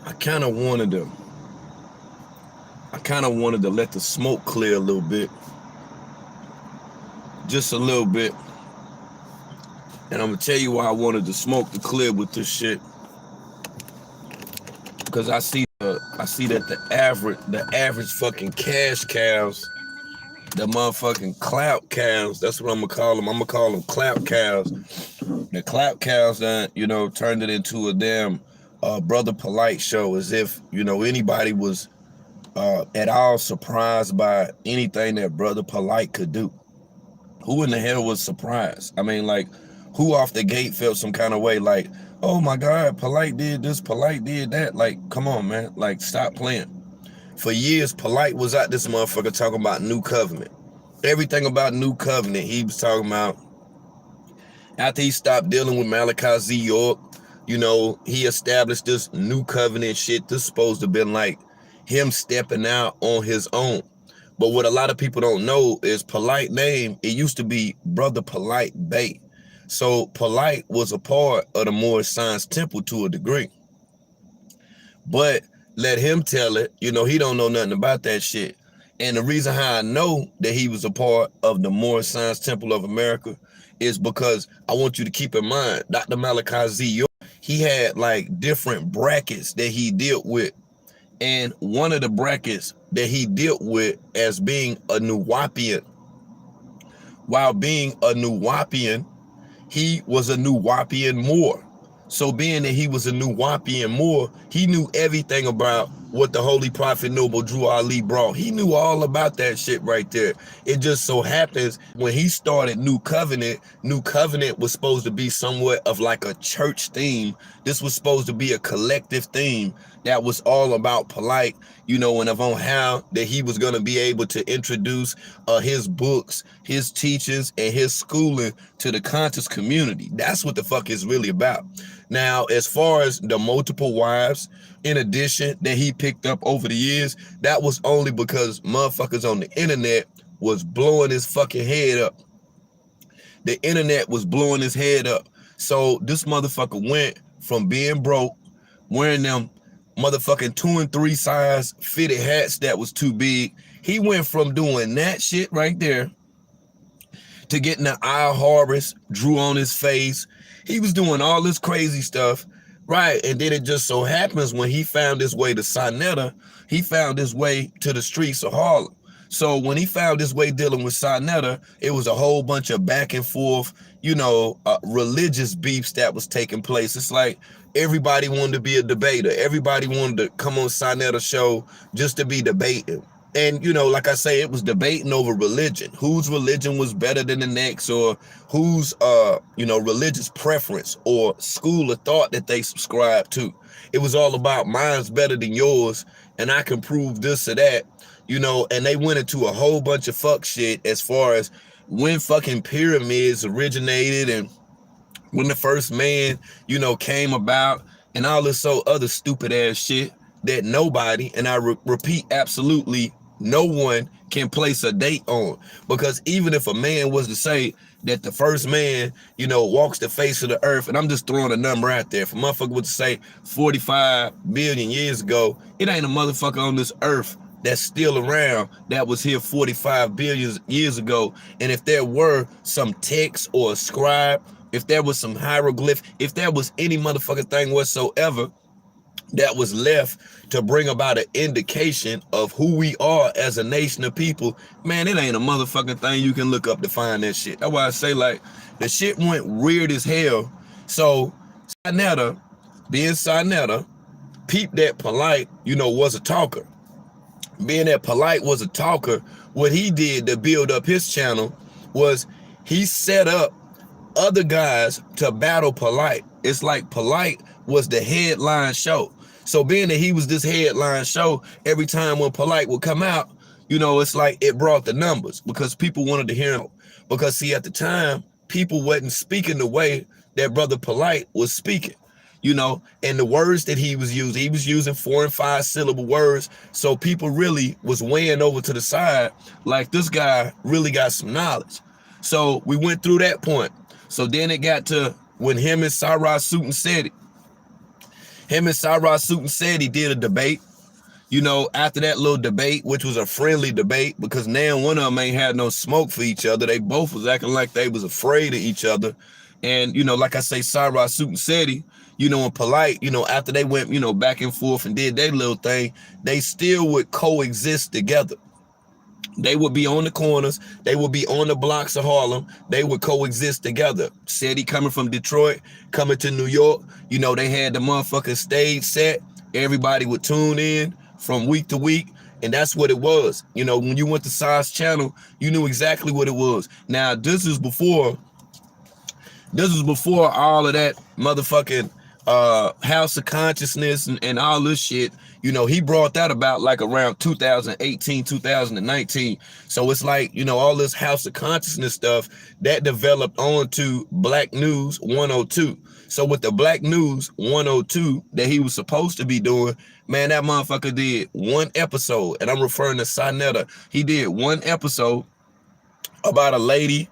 I kind of wanted to, let the smoke clear a little bit, just a little bit. And I'm gonna tell you why I wanted the smoke to clear with this shit, because I see that the average fucking cash cows, the motherfucking clout cows, that's what I'm gonna call them. I'm gonna call them clout cows. The clout cows that, turned it into a damn Brother Polight show, as if, anybody was at all surprised by anything that Brother Polight could do. Who in the hell was surprised? I mean, like, who off the gate felt some kind of way, like, oh my God, Polight did this, Polight did that? Like, come on, man. Like, stop playing. For years, Polight was out this motherfucker talking about New Covenant. Everything about New Covenant, he was talking about. After he stopped dealing with Malachi Z. York, he established this New Covenant shit. This supposed to have been like him stepping out on his own. But what a lot of people don't know is Polight name, it used to be Brother Polight Bay. So Polight was a part of the Moorish Science Temple to a degree. But let him tell it, he don't know nothing about that shit. And the reason how I know that he was a part of the Moorish Science Temple of America is because I want you to keep in mind, Dr. Malachi Z. York, he had like different brackets that he dealt with. And one of the brackets that he dealt with as being a Nuwaubian, while being a Nuwaubian, he was a Nuwaubian Moor. So being that he was a Nuwaubian Moor, he knew everything about what the Holy Prophet Noble Drew Ali brought. He knew all about that shit right there. It just so happens when he started New Covenant was supposed to be somewhat of like a church theme. This was supposed to be a collective theme that was all about Polight, and on how that he was going to be able to introduce his books, his teachings, and his schooling to the conscious community. That's what the fuck it's really about. Now, as far as the multiple wives, in addition, that he picked up over the years, that was only because motherfuckers on the internet was blowing his fucking head up. The internet was blowing his head up. So this motherfucker went from being broke, wearing them motherfucking 2 and 3 size fitted hats that was too big. He went from doing that shit right there to getting the eye harvest drew on his face. He was doing all this crazy stuff, right? And then it just so happens when he found his way to Sinetta, he found his way to the streets of Harlem. So when he found his way dealing with Sinetta, it was a whole bunch of back and forth, religious beefs that was taking place. It's like everybody wanted to be a debater. Everybody wanted to come on Sinetta's show just to be debating. And, like I say, it was debating over religion. Whose religion was better than the next, or whose, religious preference or school of thought that they subscribed to. It was all about mine's better than yours, and I can prove this or that, and they went into a whole bunch of fuck shit as far as when fucking pyramids originated and when the first man, came about and all this other stupid ass shit that nobody, and I repeat, absolutely no one can place a date on. Because even if a man was to say that the first man, walks the face of the earth, and I'm just throwing a number out there, if a motherfucker was to say 45 billion years ago, it ain't a motherfucker on this earth that's still around that was here 45 billion years ago. And if there were some text or a scribe, if there was some hieroglyph, if there was any motherfucking thing whatsoever that was left to bring about an indication of who we are as a nation of people, man, it ain't a motherfucking thing you can look up to find that shit. That's why I say, like, the shit went weird as hell. So Sinetta, being Sinetta, peep that Polight, was a talker. Being that Polight was a talker, what he did to build up his channel was he set up other guys to battle Polight. It's like Polight was the headline show. So being that he was this headline show, every time when Polight would come out, it's like it brought the numbers because people wanted to hear him. Because see, at the time, people wasn't speaking the way that Brother Polight was speaking. And the words that he was using 4 and 5 syllable words. So people really was weighing over to the side, like this guy really got some knowledge. So we went through that point. So then it got to when him and Sarah Sutin said it. Him and Cyrus Suit said he did a debate. You know, after that little debate, which was a friendly debate, because now one of them ain't had no smoke for each other. They both was acting like they was afraid of each other. And, you know, like I say, Cyrus Suit and Seti, you know, and Polight, you know, after they went, you know, back and forth and did their little thing, they still would coexist together. They would be on the corners. They would be on the blocks of Harlem. They would coexist together. Seti coming from Detroit, coming to New York. You know, they had the motherfucking stage set. Everybody would tune in from week to week. And that's what it was. You know, when you went to Size Channel, you knew exactly what it was. Now, this was before all of that motherfucking House of Consciousness and all this shit. You know, he brought that about like around 2018, 2019. So it's like, you know, all this House of Consciousness stuff that developed onto Black News 102. So with the Black News 102 that he was supposed to be doing, man, that motherfucker did one episode, and I'm referring to Sinetta. He did one episode about a lady,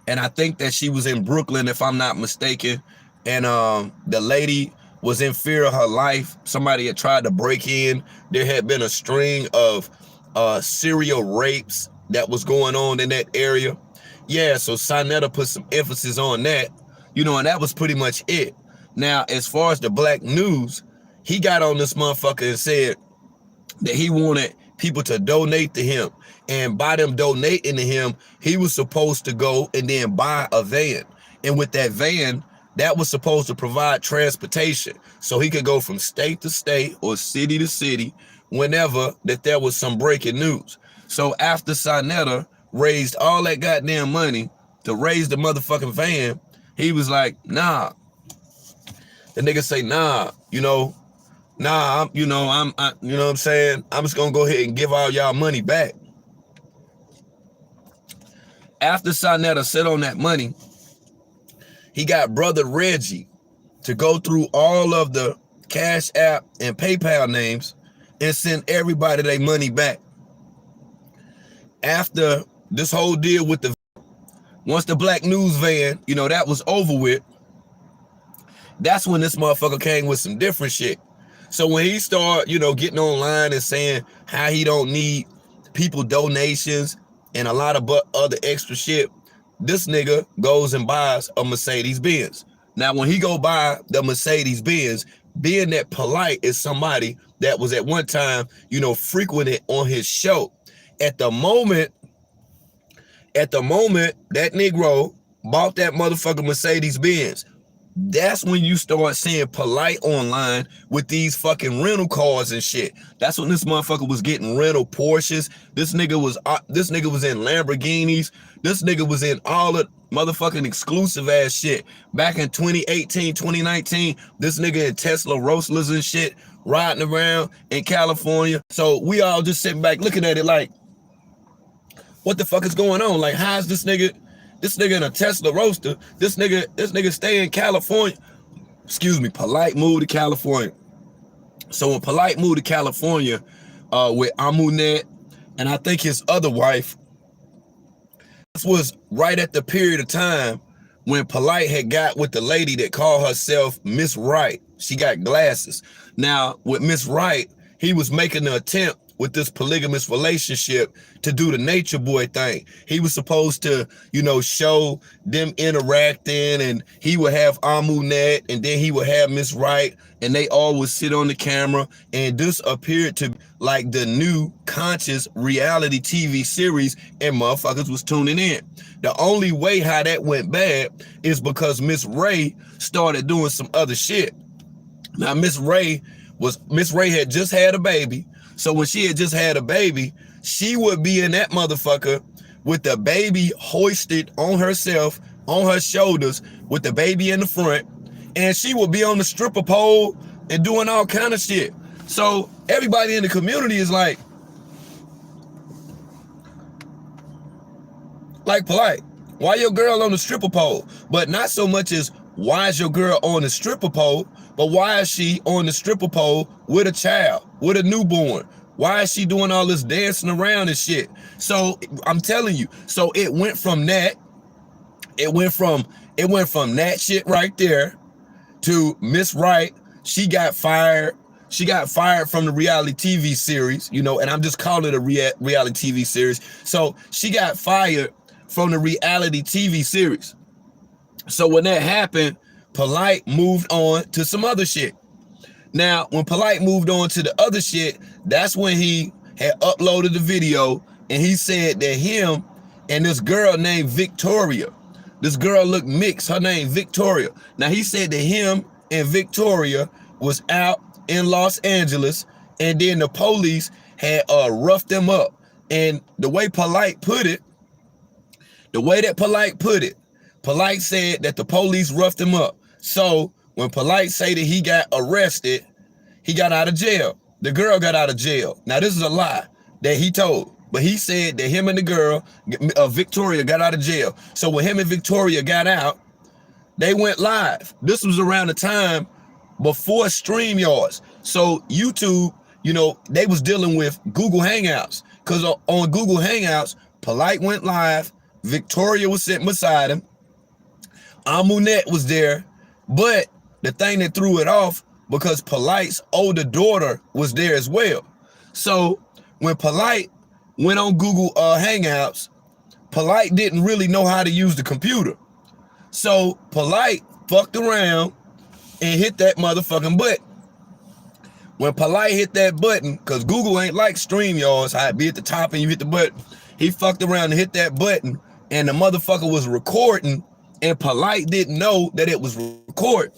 and I think that she was in Brooklyn, if I'm not mistaken, and the lady was in fear of her life. Somebody had tried to break in. There had been a string of serial rapes that was going on in that area. Yeah, so Sinetta put some emphasis on that, you know, and that was pretty much it. Now, as far as the Black News, he got on this motherfucker and said that he wanted people to donate to him. And by them donating to him, he was supposed to go and then buy a van. And with that van, that was supposed to provide transportation. So he could go from state to state or city to city whenever that there was some breaking news. So after Sinetta raised all that goddamn money to raise the motherfucking van, he was like, nah. The nigga say, nah, you know, nah, you know what I'm saying? I'm just gonna go ahead and give all y'all money back. After Sinetta sit on that money, he got brother Reggie to go through all of the Cash App and PayPal names and send everybody their money back. After this whole deal with once the Black News van, you know, that was over with, that's when this motherfucker came with some different shit. So when he started, you know, getting online and saying how he don't need people donations and a lot of other extra shit, this nigga goes and buys a Mercedes Benz. Now, when he go buy the Mercedes Benz, being that Polight is somebody that was at one time, you know, frequented on his show. At the moment, that Negro bought that motherfucking Mercedes Benz. That's when you start seeing Polight online with these fucking rental cars and shit. That's when this motherfucker was getting rental Porsches. This nigga was in Lamborghinis. This nigga was in all the motherfucking exclusive ass shit. Back in 2018, 2019, this nigga in Tesla Roadsters and shit, riding around in California. So we all just sitting back looking at it like, what the fuck is going on? Like, how is this nigga in a Tesla Roadster? This nigga stay in California. Excuse me, Polight moved to California. So when Polight moved to California with Amunet and I think his other wife, this was right at the period of time when Polight had got with the lady that called herself Miss Wright. She got glasses. Now, with Miss Wright, he was making an attempt with this polygamous relationship to do the nature boy thing. He was supposed to, you know, show them interacting, and he would have Amunet, and then he would have Miss Wright, and they all would sit on the camera, and this appeared to be like the new conscious reality TV series, and motherfuckers was tuning in. The only way how that went bad is because Miss Ray started doing some other shit. Now, Miss Ray had just had a baby. So when she had just had a baby, she would be in that motherfucker with the baby hoisted on herself, on her shoulders, with the baby in the front, and she would be on the stripper pole and doing all kind of shit. So everybody in the community is like Polight, why your girl on the stripper pole? But not so much as why is your girl on the stripper pole, but why is she on the stripper pole with a child, with a newborn? Why is she doing all this dancing around and shit? So I'm telling you, so it went from that shit right there to Miss Wright she got fired. She got fired from the reality TV series, you know, and I'm just calling it a reality TV series. So she got fired from the reality TV series. So when that happened, Polight moved on to some other shit. Now, when Polight moved on to the other shit, that's when he had uploaded the video, and he said that him and this girl named Victoria, this girl looked mixed, her name Victoria. Now, he said that him and Victoria was out in Los Angeles, and then the police had roughed them up. And the way Polight put it, Polight said that the police roughed him up. So when Polight say that he got arrested, he got out of jail. The girl got out of jail. Now this is a lie that he told, but he said that him and the girl, Victoria, got out of jail. So when him and Victoria got out, they went live. This was around the time before StreamYards. So YouTube, you know, they was dealing with Google Hangouts, because on Google Hangouts, Polight went live, Victoria was sitting beside him, Amunet was there, but the thing that threw it off, because Polight's older daughter was there as well. So when Polight went on Google Hangouts, Polight didn't really know how to use the computer. So Polight fucked around and hit that motherfucking button. When Polight hit that button, because Google ain't like StreamYards, how it be at the top and you hit the button, he fucked around and hit that button, and the motherfucker was recording, and Polight didn't know that it was recording.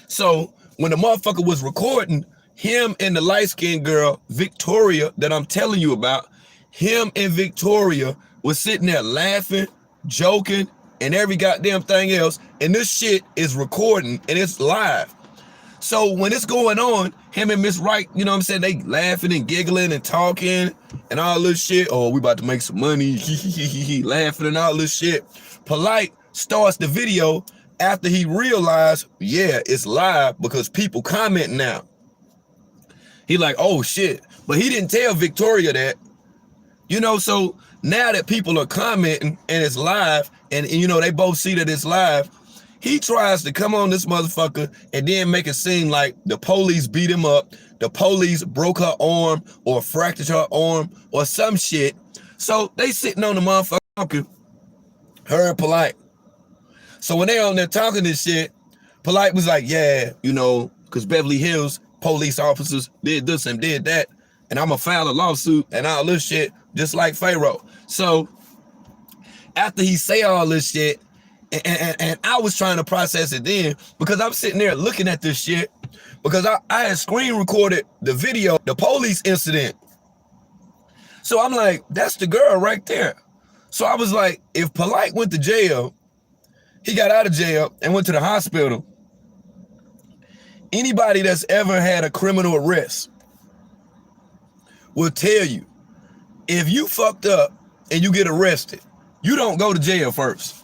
So when the motherfucker was recording, him and the light-skinned girl, Victoria, that I'm telling you about, him and Victoria was sitting there laughing, joking, and every goddamn thing else, and this shit is recording, and it's live. So when it's going on, him and Miss Wright, you know what I'm saying, they laughing and giggling and talking and all this shit. Oh, we about to make some money, laughing and all this shit. Polight starts the video after he realized, yeah, it's live because people comment now. He like, oh shit, but he didn't tell Victoria that, you know. So now that people are commenting and it's live, and you know, they both see that it's live, he tries to come on this motherfucker and then make it seem like the police beat him up, the police broke her arm or fractured her arm or some shit. So they sitting on the motherfucker talking, her and Polight. So when they on there talking this shit, Polight was like, yeah, you know, because Beverly Hills police officers did this and did that, and I'm gonna file a lawsuit and all this shit, just like Pharoah. So after he say all this shit, and I was trying to process it then, because I'm sitting there looking at this shit, because I had screen recorded the video, the police incident. So I'm like, that's the girl right there. So I was like, if Polight went to jail, he got out of jail and went to the hospital, anybody that's ever had a criminal arrest will tell you, if you fucked up and you get arrested, you don't go to jail first.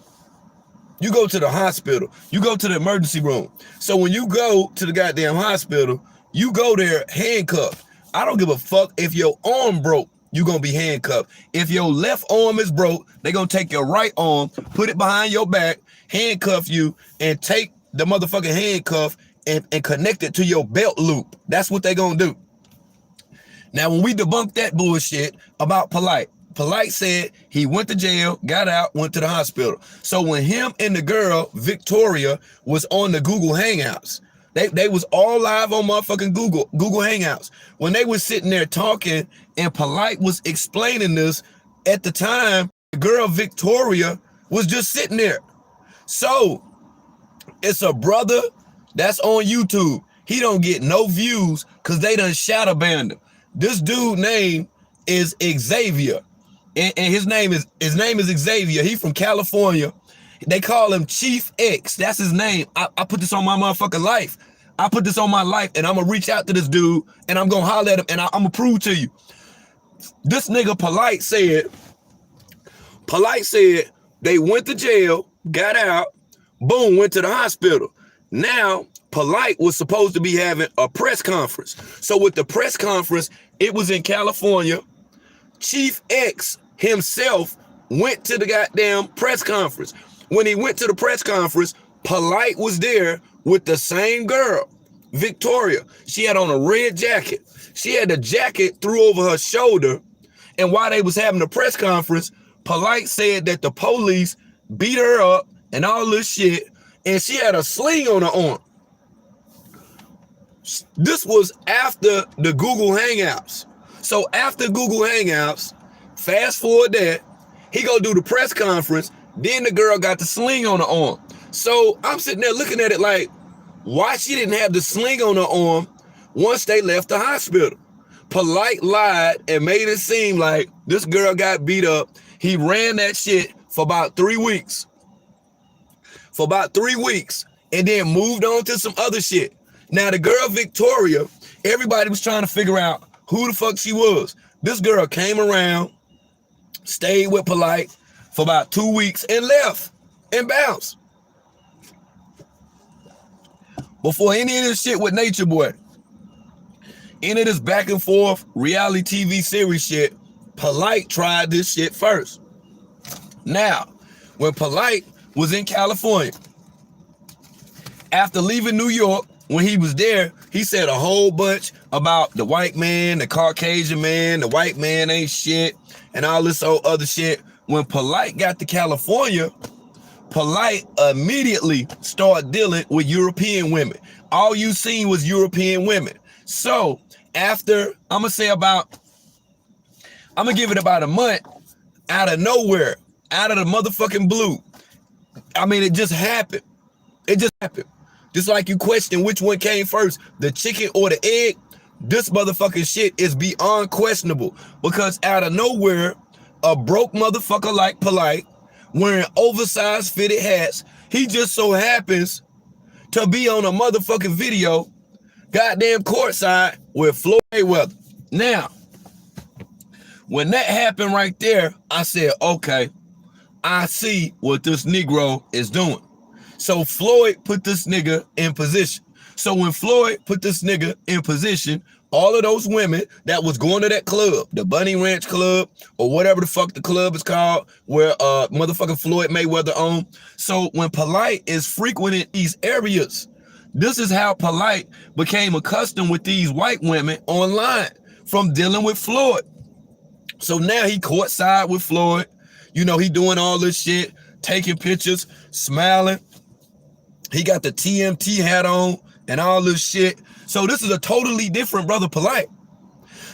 You go to the hospital. You go to the emergency room. So when you go to the goddamn hospital, you go there handcuffed. I don't give a fuck if your arm broke, you gonna be handcuffed. If your left arm is broke, they gonna take your right arm, put it behind your back, handcuff you, and take the motherfucking handcuff and connect it to your belt loop. That's what they gonna do. Now, when we debunked that bullshit about Polight, Polight said he went to jail, got out, went to the hospital. So when him and the girl, Victoria, was on the Google Hangouts, they was all live on motherfucking Google Hangouts. When they was sitting there talking and Polight was explaining this, at the time, the girl Victoria was just sitting there. So it's a brother that's on YouTube. He don't get no views because they done shadow banned him. This dude name is Xavier. And his name is Xavier. He from California. They call him Chief X. That's his name. I put this on my motherfucking life. I put this on my life, and I'm gonna reach out to this dude and I'm gonna holler at him, and I'm gonna prove to you. This nigga Polight said they went to jail, got out, boom, went to the hospital. Now, Polight was supposed to be having a press conference. So with the press conference, it was in California. Chief X himself went to the goddamn press conference. When he went to the press conference, Polight was there with the same girl. Victoria, she had on a red jacket. She had the jacket threw over her shoulder. And while they was having a press conference, Polight said that the police beat her up and all this shit. And she had a sling on her arm. This was after the Google Hangouts. So after Google Hangouts, fast forward that, he go do the press conference. Then the girl got the sling on her arm. So I'm sitting there looking at it like, why she didn't have the sling on her arm once they left the hospital? Polight lied and made it seem like this girl got beat up. He ran that shit for about 3 weeks. For about 3 weeks. And then moved on to some other shit. Now the girl Victoria, everybody was trying to figure out who the fuck she was. This girl came around, stayed with Polight for about 2 weeks and left and bounced. Before any of this shit with Nature Boy, any of this back and forth reality TV series shit, Polight tried this shit first. Now, when Polight was in California, after leaving New York, when he was there, he said a whole bunch about the white man, the Caucasian man, the white man ain't shit, and all this old other shit. When Polight got to California, Polight immediately started dealing with European women. All you seen was European women. So after, I'm gonna give it about a month, out of nowhere, out of the motherfucking blue. I mean, it just happened. It just happened. Just like you question which one came first, the chicken or the egg. This motherfucking shit is beyond questionable, because out of nowhere, a broke motherfucker like Polight, wearing oversized fitted hats, he just so happens to be on a motherfucking video, goddamn courtside with Floyd Mayweather. Now, when that happened right there, I said, okay, I see what this Negro is doing. So Floyd put this nigga in position. So when Floyd put this nigga in position, all of those women that was going to that club, the Bunny Ranch Club, or whatever the fuck the club is called, where motherfucking Floyd Mayweather owned. So when Polight is frequenting these areas, this is how Polight became accustomed with these white women online from dealing with Floyd. So now he courtside with Floyd. You know, he doing all this shit, taking pictures, smiling. He got the TMT hat on and all this shit. So this is a totally different brother Polight.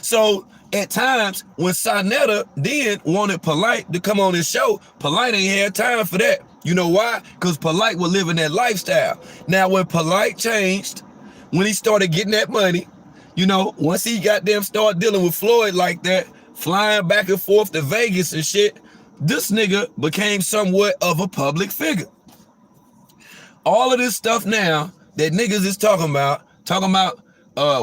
So at times when Sonetta then wanted Polight to come on his show, Polight ain't had time for that. You know why? Because Polight was living that lifestyle. Now when Polight changed, when he started getting that money, you know, once he goddamn started dealing with Floyd like that, flying back and forth to Vegas and shit, this nigga became somewhat of a public figure. All of this stuff now that niggas is talking about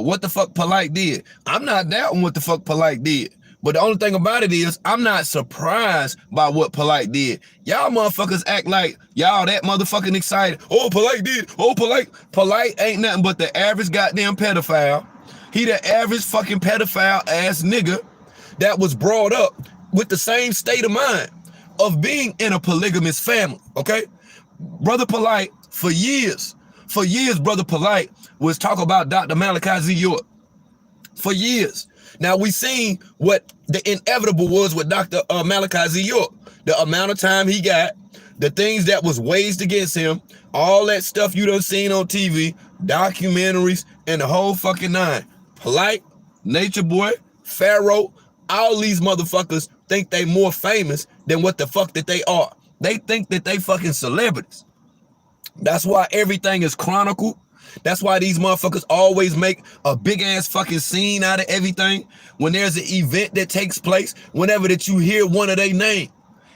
what the fuck Polight did. I'm not doubting what the fuck Polight did. But the only thing about it is I'm not surprised by what Polight did. Y'all motherfuckers act like y'all that motherfucking excited. Oh, Polight did. Oh, Polight. Polight ain't nothing but the average goddamn pedophile. He the average fucking pedophile ass nigga that was brought up with the same state of mind of being in a polygamous family, okay? Brother Polight, for years, Brother Polight was talking about Dr. Malachi Z. York. For years. Now, we seen what the inevitable was with Dr. Malachi Z. York. The amount of time he got, the things that was waged against him, all that stuff you done seen on TV, documentaries, and the whole fucking nine. Polight, Nature Boy, Pharoah, all these motherfuckers think they more famous than what the fuck that they are. They think that they fucking celebrities. That's why everything is chronicled. That's why these motherfuckers always make a big ass fucking scene out of everything. When there's an event that takes place, whenever that you hear one of their name,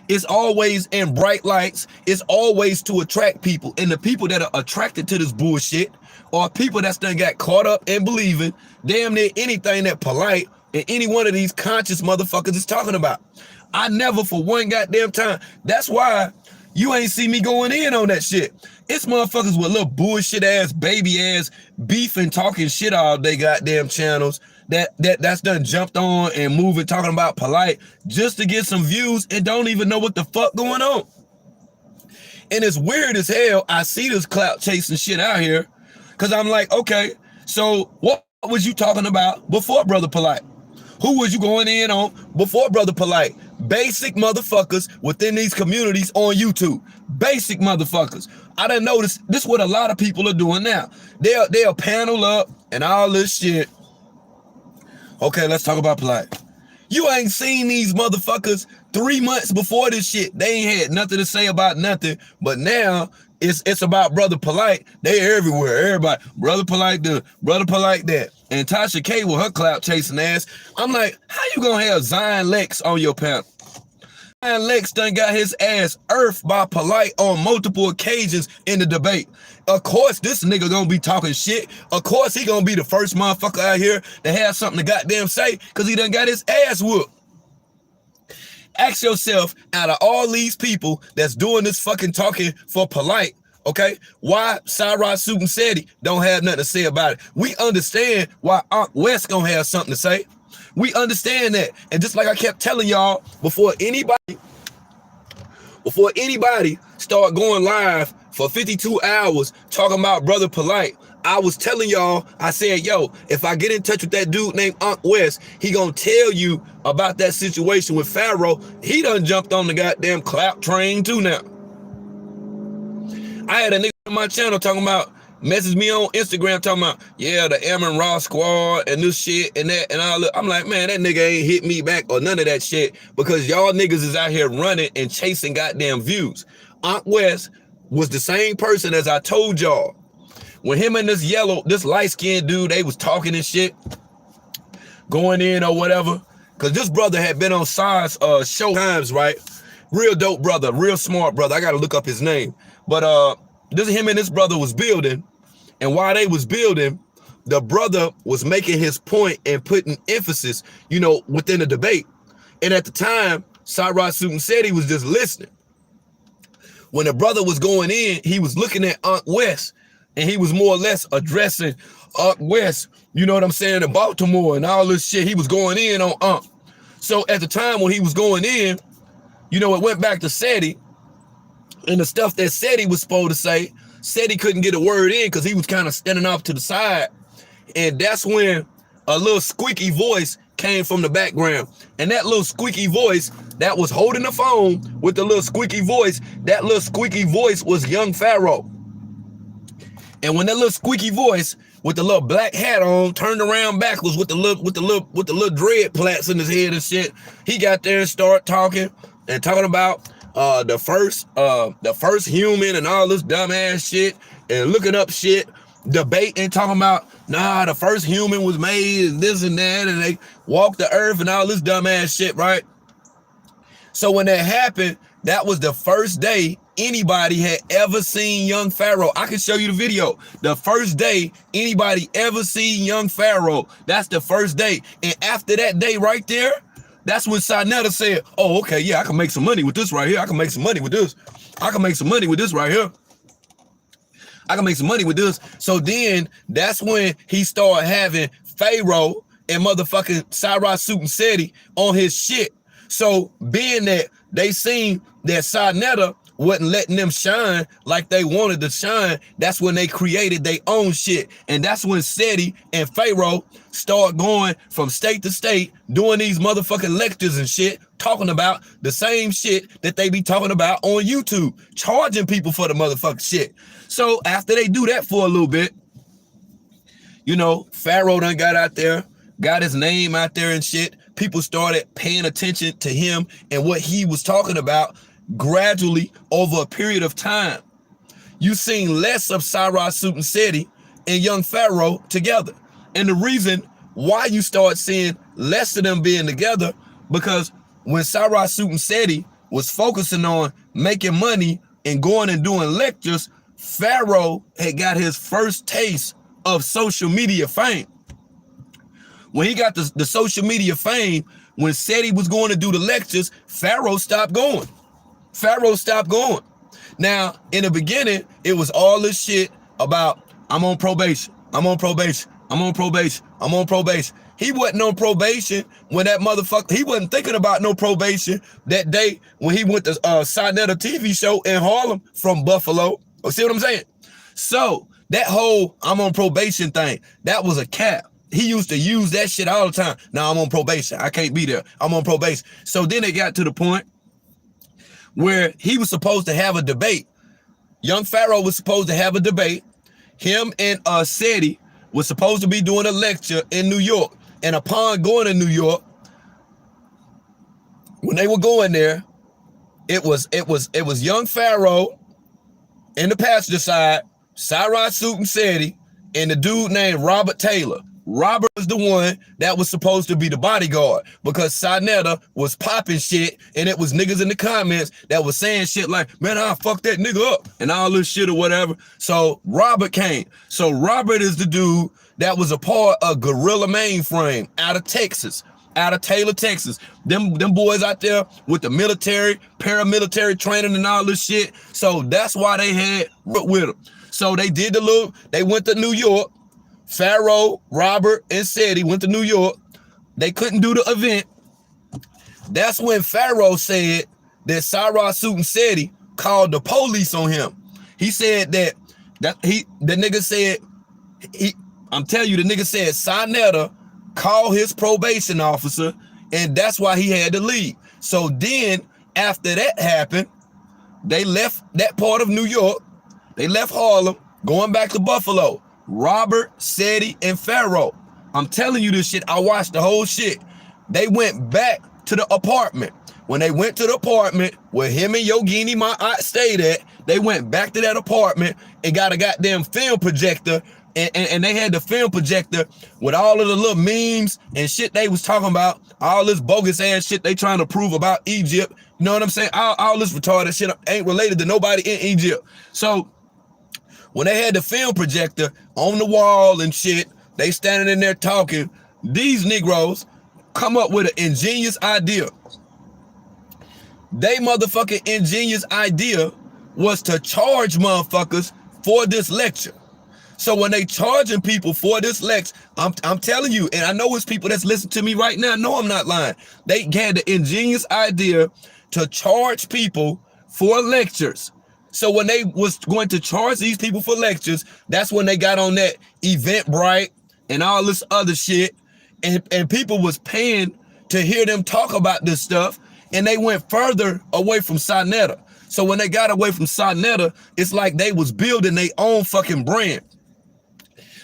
it's always in bright lights. It's always to attract people. And the people that are attracted to this bullshit are people that's done got caught up in believing damn near anything that Polight and any one of these conscious motherfuckers is talking about. I never for one goddamn time. That's why you ain't see me going in on that shit. It's motherfuckers with little bullshit ass, baby ass, beefing, talking shit all day goddamn channels that's done jumped on and moving, talking about Polight just to get some views and don't even know what the fuck going on. And it's weird as hell. I see this clout chasing shit out here because I'm like, okay, So what was you talking about before Brother Polight? Who was you going in on before Brother Polight? Basic motherfuckers within these communities on YouTube. Basic motherfuckers. I done noticed this is what a lot of people are doing now. They'll panel up and all this shit. Okay, let's talk about Polight. You ain't seen these motherfuckers 3 months before this shit. They ain't had nothing to say about nothing. But now it's about Brother Polight. They everywhere. Everybody, Brother Polight this, Brother Polight that. And Tasha K with her clout chasing ass. I'm like, how you gonna have Zion Lex on your panel? Zion Lex done got his ass earthed by Polight on multiple occasions in the debate. Of course, this nigga gonna be talking shit. Of course, he gonna be the first motherfucker out here to have something to goddamn say because he done got his ass whooped. Ask yourself, out of all these people that's doing this fucking talking for Polight, okay, why Cyrus Suit and Seti don't have nothing to say about it? We understand why Unc West gonna have something to say. We understand that. And just like I kept telling y'all, before anybody start going live for 52 hours talking about Brother Polight, I was telling y'all, I said, yo, if I get in touch with that dude named Unc West, he gonna tell you about that situation with Pharoah. He done jumped on the goddamn clout train too now. I had a nigga on my channel talking about, message me on Instagram talking about, yeah, the Ammon Raw squad and this shit and that and all that. I'm like, man, that nigga ain't hit me back or none of that shit because y'all niggas is out here running and chasing goddamn views. Unc West was the same person as I told y'all. When him and this light-skinned dude, they was talking and shit, going in or whatever, because this brother had been on Science show times, right? Real dope brother, real smart brother. I got to look up his name. But him and this brother was building, and while they was building, the brother was making his point and putting emphasis, you know, within the debate. And at the time, Cyrus Suit and Seti was just listening. When the brother was going in, he was looking at Unc West, and he was more or less addressing Unc West, you know what I'm saying, in Baltimore and all this shit. He was going in on Unc. So at the time when he was going in, you know, it went back to Seti, and the stuff that Seti was supposed to say, Seti couldn't get a word in because he was kind of standing off to the side. And that's when a little squeaky voice came from the background. And that little squeaky voice that was holding the phone with the little squeaky voice, that little squeaky voice was young Pharoah. And when that little squeaky voice with the little black hat on turned around backwards with the little dread plaits in his head and shit, he got there and started talking about the first human and all this dumbass shit and looking up shit, debating, talking about, nah, the first human was made and this and that, and they walked the earth and all this dumbass shit, right? So when that happened, that was the first day anybody had ever seen young Pharoah. I can show you the video. The first day anybody ever seen young Pharoah, that's the first day. And after that day right there, that's when Sinetta said, oh, okay, yeah, I can make some money with this right here. I can make some money with this. I can make some money with this right here. I can make some money with this. So then that's when he started having Pharoah and motherfucking Cyrus Suit and Seti on his shit. So being that they seen that Sinetta wasn't letting them shine like they wanted to shine, that's when they created their own shit. And that's when Seti and Pharoah start going from state to state, doing these motherfucking lectures and shit, talking about the same shit that they be talking about on YouTube, charging people for the motherfucking shit. So after they do that for a little bit, you know, Pharoah done got out there, got his name out there and shit. People started paying attention to him and what he was talking about gradually over a period of time. You seen less of Cyrus Suit and Seti and young Pharoah together. And the reason why you start seeing less of them being together, because when Cyrus Suit and Seti was focusing on making money and going and doing lectures, Pharoah had got his first taste of social media fame. When he got the social media fame, when Seti was going to do the lectures, Pharoah stopped going. Pharoah stopped going. Now, in the beginning, it was all this shit about, I'm on probation, I'm on probation, I'm on probation, I'm on probation. He wasn't on probation when that motherfucker, he wasn't thinking about no probation that day when he went to Sinetta TV show in Harlem from Buffalo. See what I'm saying? So That whole I'm on probation thing, that was a cap. He used to use that shit all the time. Now I'm on probation. I can't be there. I'm on probation. So then it got to the point where he was supposed to have a debate. Young Pharoah was supposed to have a debate. Him and Seti was supposed to be doing a lecture in New York. And upon going to New York, when they were going there, it was young Pharoah in the passenger side, Cyrus Suit and Seti, and the dude named Robert Taylor. Robert was the one that was supposed to be the bodyguard because Sinetta was popping shit, and it was niggas in the comments that was saying shit like, man, I'll fuck that nigga up and all this shit or whatever. So Robert came. So Robert is the dude that was a part of Guerrilla Mainframe out of Texas, out of Taylor, Texas. Them boys out there with the military, paramilitary training and all this shit. So that's why they had with them. So they did they went to New York. Pharoah, Robert, and Seti went to New York. They couldn't do the event. That's when Pharoah said that Cyrus Suit and Seti called the police on him. He said the nigga said, I'm telling you, the nigga said Sinetta called his probation officer, and that's why he had to leave. So then, after that happened, they left that part of New York. They left Harlem, going back to Buffalo. Robert, Seti, and Pharoah. I'm telling you this shit. I watched the whole shit. They went back to the apartment. When they went to the apartment where him and Yogini, my aunt, stayed at, they went back to that apartment and got a goddamn film projector. And they had the film projector with all of the little memes and shit they was talking about. All this bogus ass shit they trying to prove about Egypt. You know what I'm saying? All this retarded shit ain't related to nobody in Egypt. So when they had the film projector on the wall and shit, they standing in there talking. These Negroes come up with an ingenious idea. They motherfucking ingenious idea was to charge motherfuckers for this lecture. So when they charging people for this lecture, I'm telling you, and I know it's people that's listening to me right now. No, I'm not lying. They had the ingenious idea to charge people for lectures. So when they was going to charge these people for lectures, that's when they got on that Eventbrite and all this other shit. And people was paying to hear them talk about this stuff. And they went further away from Sinetta. So when they got away from Sinetta, it's like they was building their own fucking brand.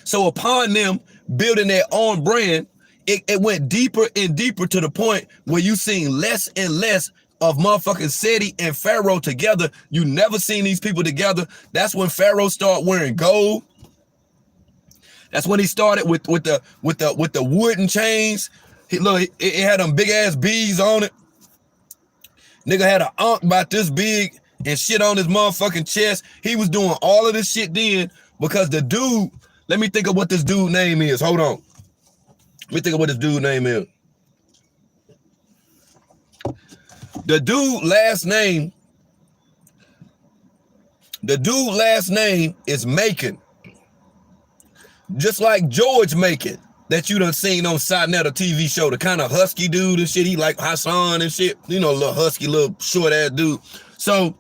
So upon them building their own brand, it went deeper and deeper to the point where you seen less and less of motherfucking Seti and Pharoah together. You never seen these people together. That's when Pharoah started wearing gold. That's when he started with the wooden chains. It had them big ass beads on it. Nigga had an ankh about this big and shit on his motherfucking chest. He was doing all of this shit then because the dude, let me think of what this dude name is. Hold on. Let me think of what this dude name is. The dude last name is Macon. Just like George Macon that you done seen on Sinetta TV show, the kind of husky dude and shit. He like Hassan and shit, you know, little husky, little short ass dude. So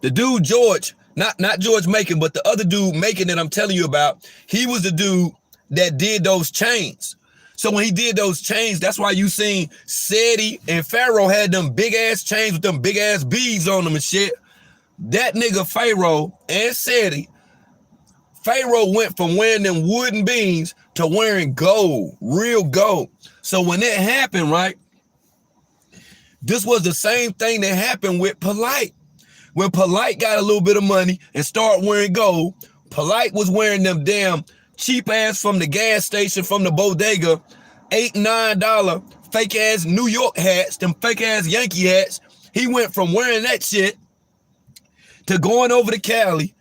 the dude George, not George Macon, but the other dude Macon that I'm telling you about, he was the dude that did those chains. So when he did those chains, that's why you seen Seti and Pharoah had them big ass chains with them big ass beads on them and shit. That nigga Pharoah and Seti, Pharoah went from wearing them wooden beans to wearing gold, real gold. So when that happened, right, this was the same thing that happened with Polight. When Polight got a little bit of money and started wearing gold, Polight was wearing them damn cheap ass from the gas station, from the bodega, $8, $9 fake ass New York hats, them fake ass Yankee hats. He went from wearing that shit to going over to Cali,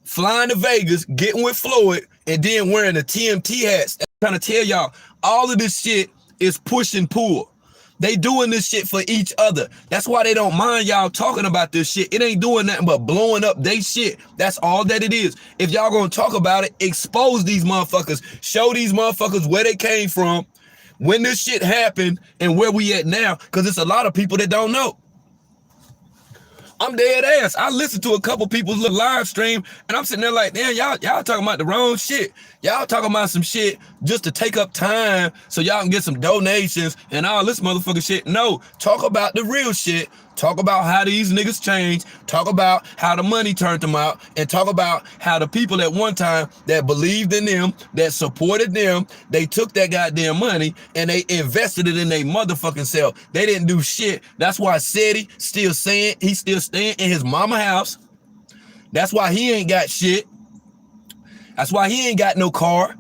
flying to Vegas, getting with Floyd, and then wearing the TMT hats. I'm trying to tell y'all, all of this shit is push and pull. They doing this shit for each other. That's why they don't mind y'all talking about this shit. It ain't doing nothing but blowing up they shit. That's all that it is. If y'all gonna talk about it, expose these motherfuckers. Show these motherfuckers where they came from, when this shit happened, and where we at now. Because it's a lot of people that don't know. I'm dead ass. I listened to a couple people's little live stream, and I'm sitting there like, damn, y'all talking about the wrong shit. Y'all talking about some shit just to take up time so y'all can get some donations and all this motherfucking shit. No, talk about the real shit. Talk about how these niggas changed. Talk about how the money turned them out, and talk about how the people at one time that believed in them, that supported them, they took that goddamn money and they invested it in their motherfucking self. They didn't do shit. That's why Seti still saying he's still staying in his mama house. That's why he ain't got shit. That's why he ain't got no car.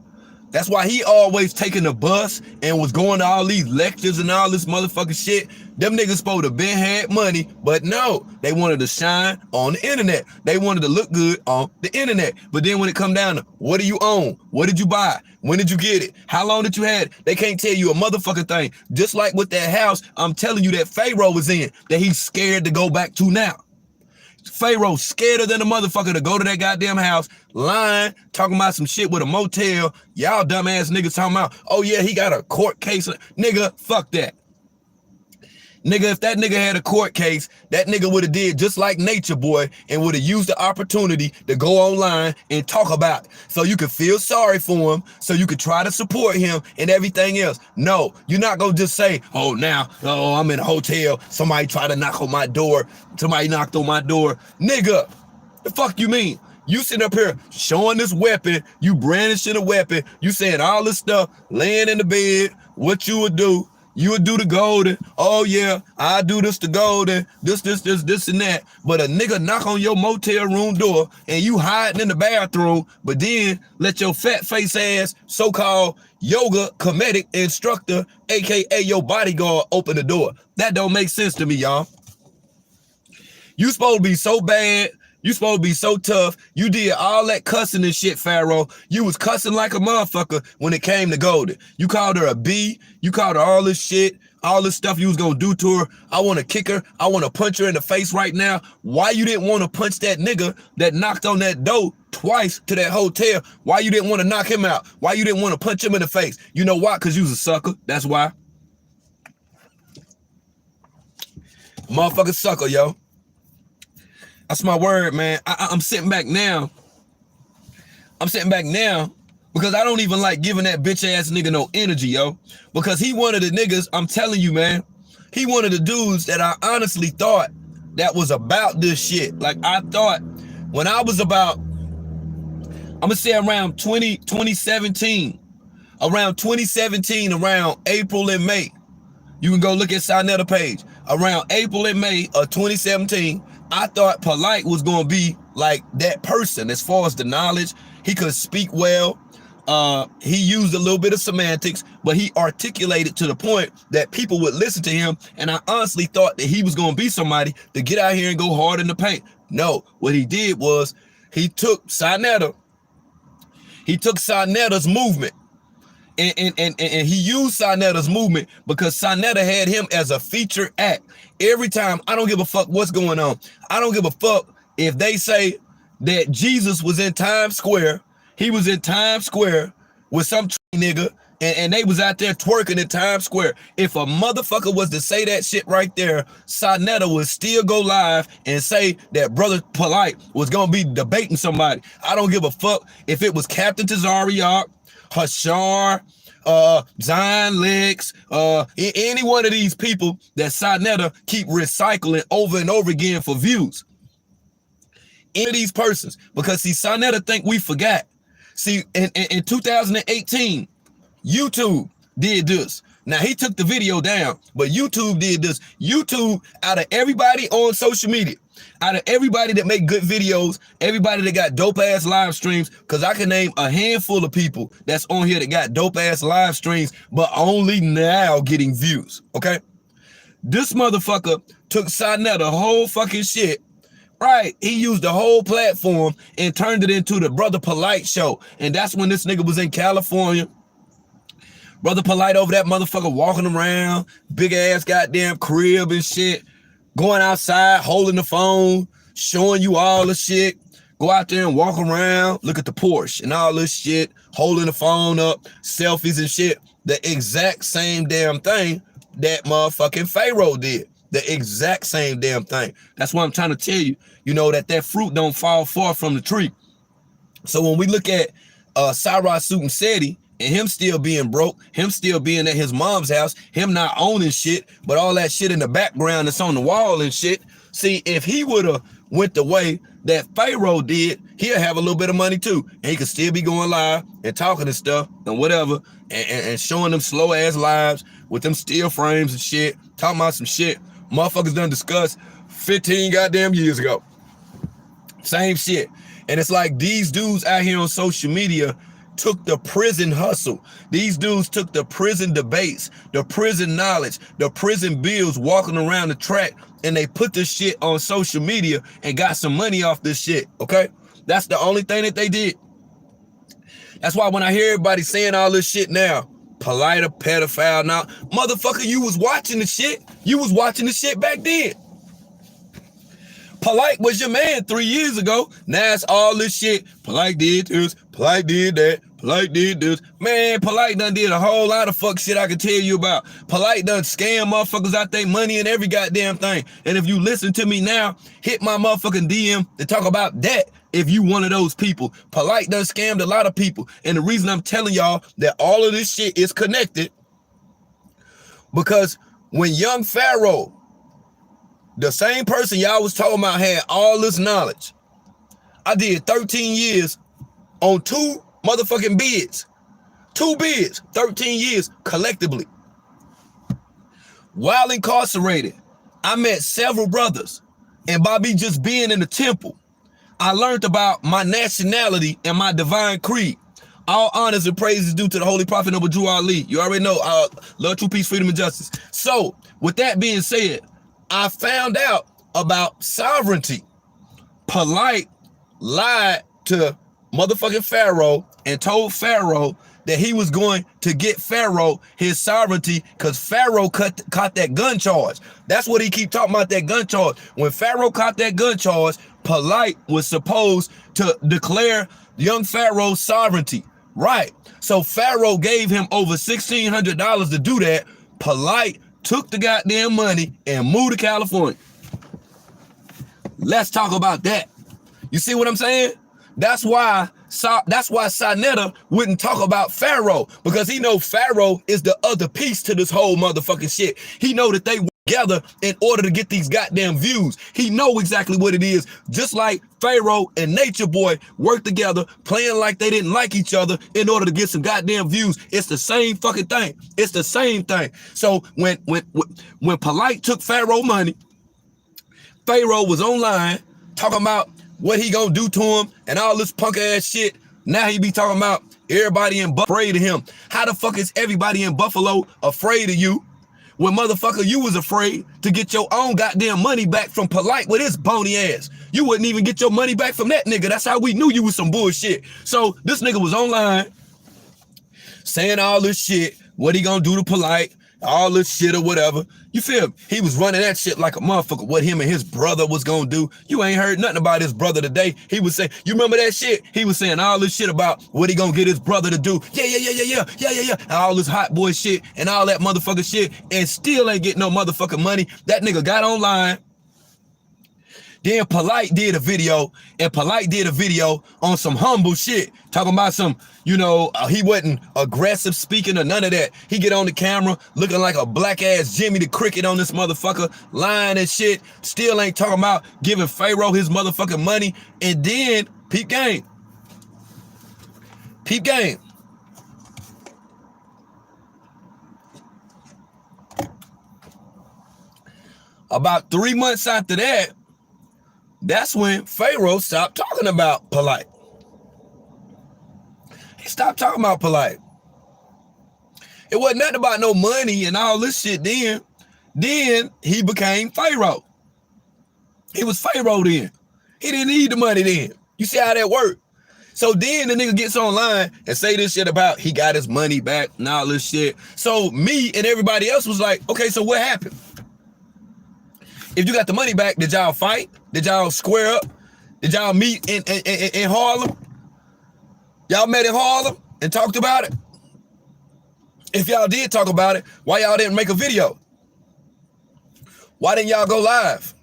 That's why he always taking the bus and was going to all these lectures and all this motherfucking shit. Them niggas supposed to been had money, but no, they wanted to shine on the internet. They wanted to look good on the internet. But then when it come down to what do you own? What did you buy? When did you get it? How long did you have it? They can't tell you a motherfucking thing. Just like with that house, I'm telling you that Pharoah was in, that he's scared to go back to now. Pharoah scared than a motherfucker to go to that goddamn house, lying, talking about some shit with a motel. Y'all dumbass niggas talking about, oh yeah, he got a court case. Nigga, fuck that. Nigga, if that nigga had a court case, that nigga would have did just like Nature Boy and would have used the opportunity to go online and talk about it. So you could feel sorry for him, so you could try to support him and everything else. No, you're not gonna just say, oh I'm in a hotel, somebody tried to knock on my door, somebody knocked on my door. Nigga, the fuck you mean? You sitting up here showing this weapon, you brandishing a weapon, you saying all this stuff, laying in the bed, what you would do. You would do the golden. Oh yeah, I do this to golden. This and that. But a nigga knock on your motel room door and you hiding in the bathroom, but then let your fat face ass so-called yoga comedic instructor, aka your bodyguard, open the door. That don't make sense to me, y'all. You supposed to be so bad. You supposed to be so tough. You did all that cussing and shit, Pharoah. You was cussing like a motherfucker when it came to Golden. You called her a B. You called her all this shit, all this stuff you was gonna do to her. I want to kick her. I want to punch her in the face right now. Why you didn't want to punch that nigga that knocked on that door twice to that hotel? Why you didn't want to knock him out? Why you didn't want to punch him in the face? You know why? Because you was a sucker. That's why. Motherfucking sucker, yo. That's my word, man. I'm sitting back now. I'm sitting back now because I don't even like giving that bitch ass nigga no energy, yo. Because he one of the niggas, I'm telling you, man. He one of the dudes that I honestly thought that was about this shit. Like I thought when I was about, I'm gonna say around 2017, around April and May. You can go look at Sinetta page. Around April and May of 2017, I thought Polight was gonna be like that person as far as the knowledge. He could speak well. He used a little bit of semantics, but he articulated to the point that people would listen to him. And I honestly thought that he was gonna be somebody to get out here and go hard in the paint. No, what he did was he took Sinetta. He took Sinetta's movement. And he used Sinetta's movement because Sinetta had him as a feature act. Every time, I don't give a fuck what's going on. I don't give a fuck if they say that Jesus was in Times Square. He was in Times Square with some nigga and they was out there twerking in Times Square. If a motherfucker was to say that shit right there, Sinetta would still go live and say that Brother Polight was gonna be debating somebody. I don't give a fuck if it was Captain Tazariak, Hashar, Zion Lex, any one of these people that Sinetta keep recycling over and over again for views. Any of these persons, because see, Sinetta think we forgot. See, in 2018, YouTube did this. Now he took the video down, but YouTube did this. YouTube, out of everybody on social media, out of everybody that make good videos, everybody that got dope ass live streams, because I can name a handful of people that's on here that got dope ass live streams, but only now getting views. Okay, this motherfucker took Sinetta whole fucking shit. Right, he used the whole platform and turned it into the Brother Polight show, and that's when this nigga was in California. Brother Polight over that motherfucker walking around, big ass goddamn crib and shit, going outside, holding the phone, showing you all the shit. Go out there and walk around, look at the Porsche and all this shit, holding the phone up, selfies and shit. The exact same damn thing that motherfucking Pharoah did. The exact same damn thing. That's why I'm trying to tell you, you know, that fruit don't fall far from the tree. So when we look at Cyrus Seti and him still being broke, him still being at his mom's house, him not owning shit, but all that shit in the background that's on the wall and shit. See, if he would have went the way that Pharaoh did, he'll have a little bit of money too. And he could still be going live and talking and stuff and whatever, and showing them slow ass lives with them steel frames and shit, talking about some shit motherfuckers done discussed 15 goddamn years ago. Same shit. And it's like these dudes out here on social media took the prison hustle. These dudes took the prison debates, the prison knowledge, the prison bills walking around the track, and they put this shit on social media and got some money off this shit, okay? That's the only thing that they did. That's why when I hear everybody saying all this shit now, Polight a pedophile now, motherfucker, you was watching the shit. You was watching the shit back then. Polight was your man 3 years ago. Now it's all this shit. Polight did this, Polight did that, Polight did this. Man, Polight done did a whole lot of fuck shit I can tell you about. Polight done scam motherfuckers out their money and every goddamn thing. And if you listen to me now, hit my motherfucking DM to talk about that if you one of those people. Polight done scammed a lot of people. And the reason I'm telling y'all that all of this shit is connected, because when young Pharoah, the same person y'all was talking about, had all this knowledge, I did 13 years on 2 motherfucking bids. 2 bids, 13 years collectively. While incarcerated, I met several brothers. And by me just being in the temple, I learned about my nationality and my divine creed. All honors and praises due to the Holy Prophet Noble Drew Ali. You already know, love, true peace, freedom, and justice. So, with that being said, I found out about sovereignty. Polight lied to motherfucking Pharaoh and told Pharaoh that he was going to get Pharaoh his sovereignty because Pharaoh caught that gun charge. That's what he keep talking about, that gun charge. When Pharaoh caught that gun charge, Polight was supposed to declare young Pharaoh's sovereignty. Right. So Pharaoh gave him over $1,600 to do that. Polight took the goddamn money and moved to California. Let's talk about that. You see what I'm saying? That's why Sinetta wouldn't talk about Pharaoh, because he know Pharaoh is the other piece to this whole motherfucking shit. He know that they work together in order to get these goddamn views. He know exactly what it is. Just like Pharaoh and Nature Boy work together, playing like they didn't like each other in order to get some goddamn views. It's the same fucking thing. It's the same thing. So when Polight took Pharaoh money, Pharaoh was online talking about what he gonna do to him and all this punk ass shit. Now he be talking about everybody in Buffalo afraid of him. How the fuck is everybody in Buffalo afraid of you when motherfucker you was afraid to get your own goddamn money back from Polight with his bony ass? You wouldn't even get your money back from that nigga. That's how we knew you was some bullshit. So this nigga was online saying all this shit, what he gonna do to Polight, all this shit or whatever. You feel me? He was running that shit like a motherfucker, what him and his brother was gonna do. You ain't heard nothing about his brother today. He was saying, you remember that shit? He was saying all this shit about what he gonna get his brother to do. Yeah. And all this hot boy shit and all that motherfucker shit, and still ain't getting no motherfucking money. That nigga got online. Then Polight did a video, and Polight did a video on some humble shit, talking about some, you know, he wasn't aggressive speaking or none of that. He get on the camera looking like a black ass Jimmy the Cricket on this motherfucker, lying and shit, still ain't talking about giving Pharaoh his motherfucking money. And then, peep game. About 3 months after that, that's when Pharaoh stopped talking about Polight. He stopped talking about Polight. It wasn't nothing about no money and all this shit then. Then he became Pharaoh. He was Pharaoh then. He didn't need the money then. You see how that worked? So then the nigga gets online and say this shit about he got his money back and all this shit. So me and everybody else was like, okay, so what happened? If you got the money back, did y'all fight? Did y'all square up? Did y'all meet in Harlem? Y'all met in Harlem and talked about it? If y'all did talk about it, why y'all didn't make a video? Why didn't y'all go live?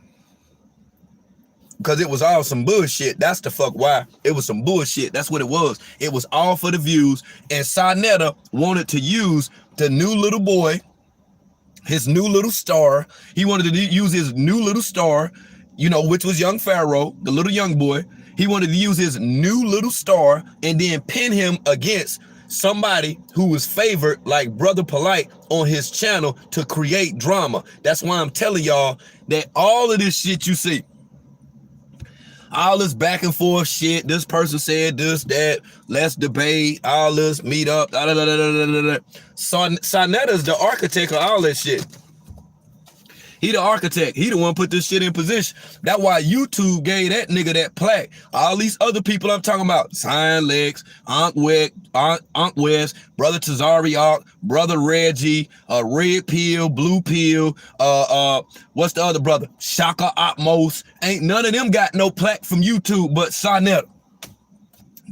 Because it was all some bullshit. That's the fuck why. It was some bullshit. That's what it was. It was all for the views. And Sonetta wanted to use the new little boy, his new little star. He wanted to use his new little star, you know, which was young Pharoah, the little young boy. He wanted to use his new little star and then pin him against somebody who was favored like Brother Polight on his channel to create drama. That's why I'm telling y'all that all of this shit you see, all this back and forth shit, this person said this, that, let's debate, all this, meet up, Sonetta's the architect of all that shit. He the architect. He the one put this shit in position. That's why YouTube gave that nigga that plaque. All these other people I'm talking about, Sign Lex, Unc West, Brother Tazariak, Brother Reggie, Red Pill, Blue Pill, what's the other brother? Shaka Atmos. Ain't none of them got no plaque from YouTube but Sonetta.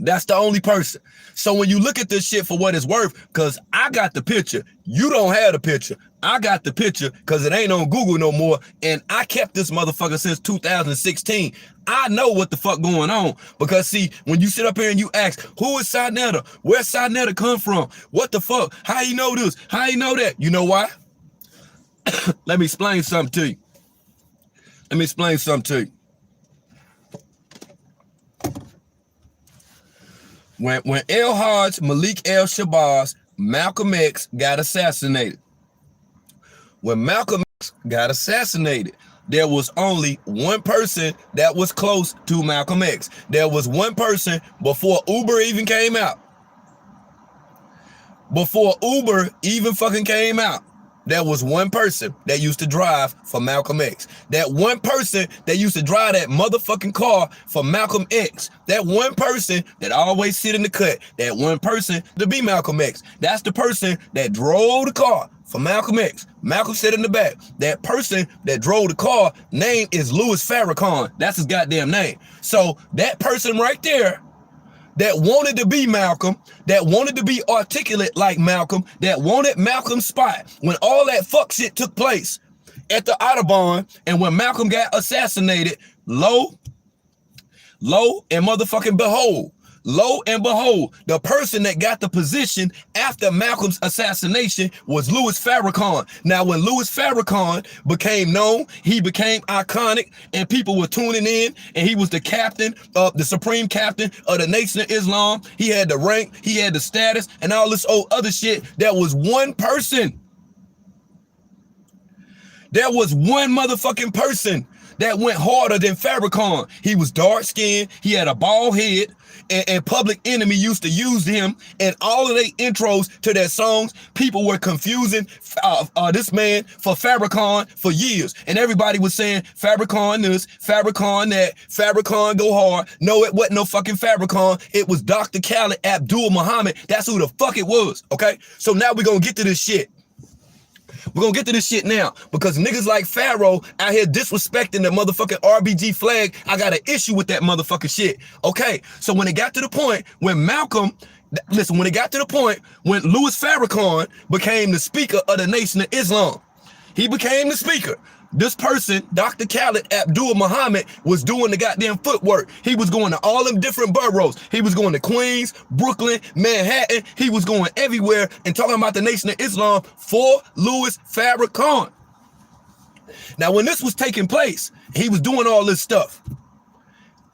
That's the only person. So when you look at this shit for what it's worth, because I got the picture, you don't have the picture. I got the picture because it ain't on Google no more, and I kept this motherfucker since 2016. I know what the fuck going on, because see, when you sit up here and you ask, who is Sonetta? Where Sonetta come from? What the fuck? How you know this? How you know that? You know why? Let me explain something to you. Let me explain something to you. When El Hajj, Malik El Shabazz, Malcolm X got assassinated. When Malcolm X got assassinated, there was only one person that was close to Malcolm X. There was one person before Uber even came out. Before Uber even fucking came out, there was one person that used to drive for Malcolm X. That one person that used to drive that motherfucking car for Malcolm X. That one person that always sit in the cut. That one person to be Malcolm X. That's the person that drove the car for Malcolm X. Malcolm sat in the back. That person that drove the car, name is Louis Farrakhan. That's his goddamn name. So that person right there that wanted to be Malcolm, that wanted to be articulate like Malcolm, that wanted Malcolm's spot when all that fuck shit took place at the Audubon and when Malcolm got assassinated, lo and motherfucking behold, the person that got the position after Malcolm's assassination was Louis Farrakhan. Now, when Louis Farrakhan became known, he became iconic, and people were tuning in, and he was the captain of the supreme captain of the Nation of Islam. He had the rank, he had the status, and all this old other shit. There was one person. There was one motherfucking person that went harder than Farrakhan. He was dark skinned, he had a bald head, and Public Enemy used to use him in all of their intros to their songs. People were confusing this man for Farrakhan for years, and everybody was saying Farrakhan this, Farrakhan that, Farrakhan go hard. No, it wasn't no fucking Farrakhan. It was Dr. Khaled Abdul Muhammad. That's who the fuck it was, okay? So now we're gonna get to this shit. We're gonna get to this shit now, because niggas like Pharoah out here disrespecting the motherfucking RBG flag. I got an issue with that motherfucking shit. Okay, so when it got to the point when Malcolm, listen, when it got to the point when Louis Farrakhan became the speaker of the Nation of Islam, he became the speaker. This person, Dr. Khaled Abdul Muhammad, was doing the goddamn footwork. He was going to all them different boroughs. He was going to Queens, Brooklyn, Manhattan. He was going everywhere and talking about the Nation of Islam for Louis Farrakhan. Now, when this was taking place, he was doing all this stuff.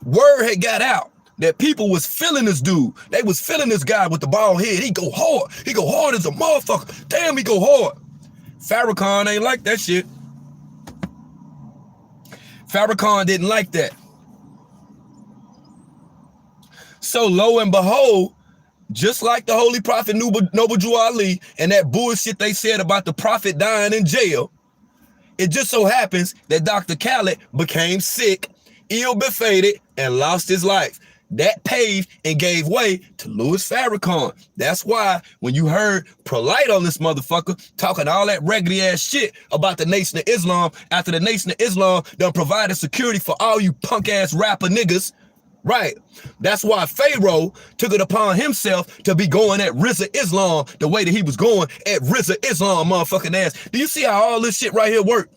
Word had got out that people was feeling this dude. They was feeling this guy with the bald head. He go hard. He go hard as a motherfucker. Damn, he go hard. Farrakhan ain't like that shit. Farrakhan didn't like that. So lo and behold, just like the Holy Prophet Noble Drew Ali and that bullshit they said about the prophet dying in jail, it just so happens that Dr. Khaled became sick, ill-befated, and lost his life. That paved and gave way to Louis Farrakhan. That's why when you heard Polight on this motherfucker talking all that raggedy ass shit about the Nation of Islam after the Nation of Islam done provided security for all you punk ass rapper niggas, right? That's why Pharoah took it upon himself to be going at RZA Islam the way that he was going at RZA Islam motherfucking ass. Do you see how all this shit right here work?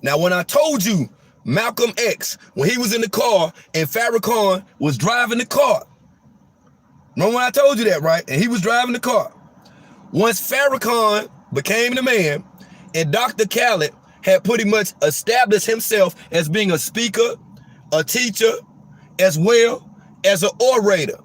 Now, when I told you Malcolm X, when he was in the car and Farrakhan was driving the car, remember when I told you that, right? And he was driving the car. Once Farrakhan became the man and Dr. Khaled had pretty much established himself as being a speaker, a teacher, as well as an orator.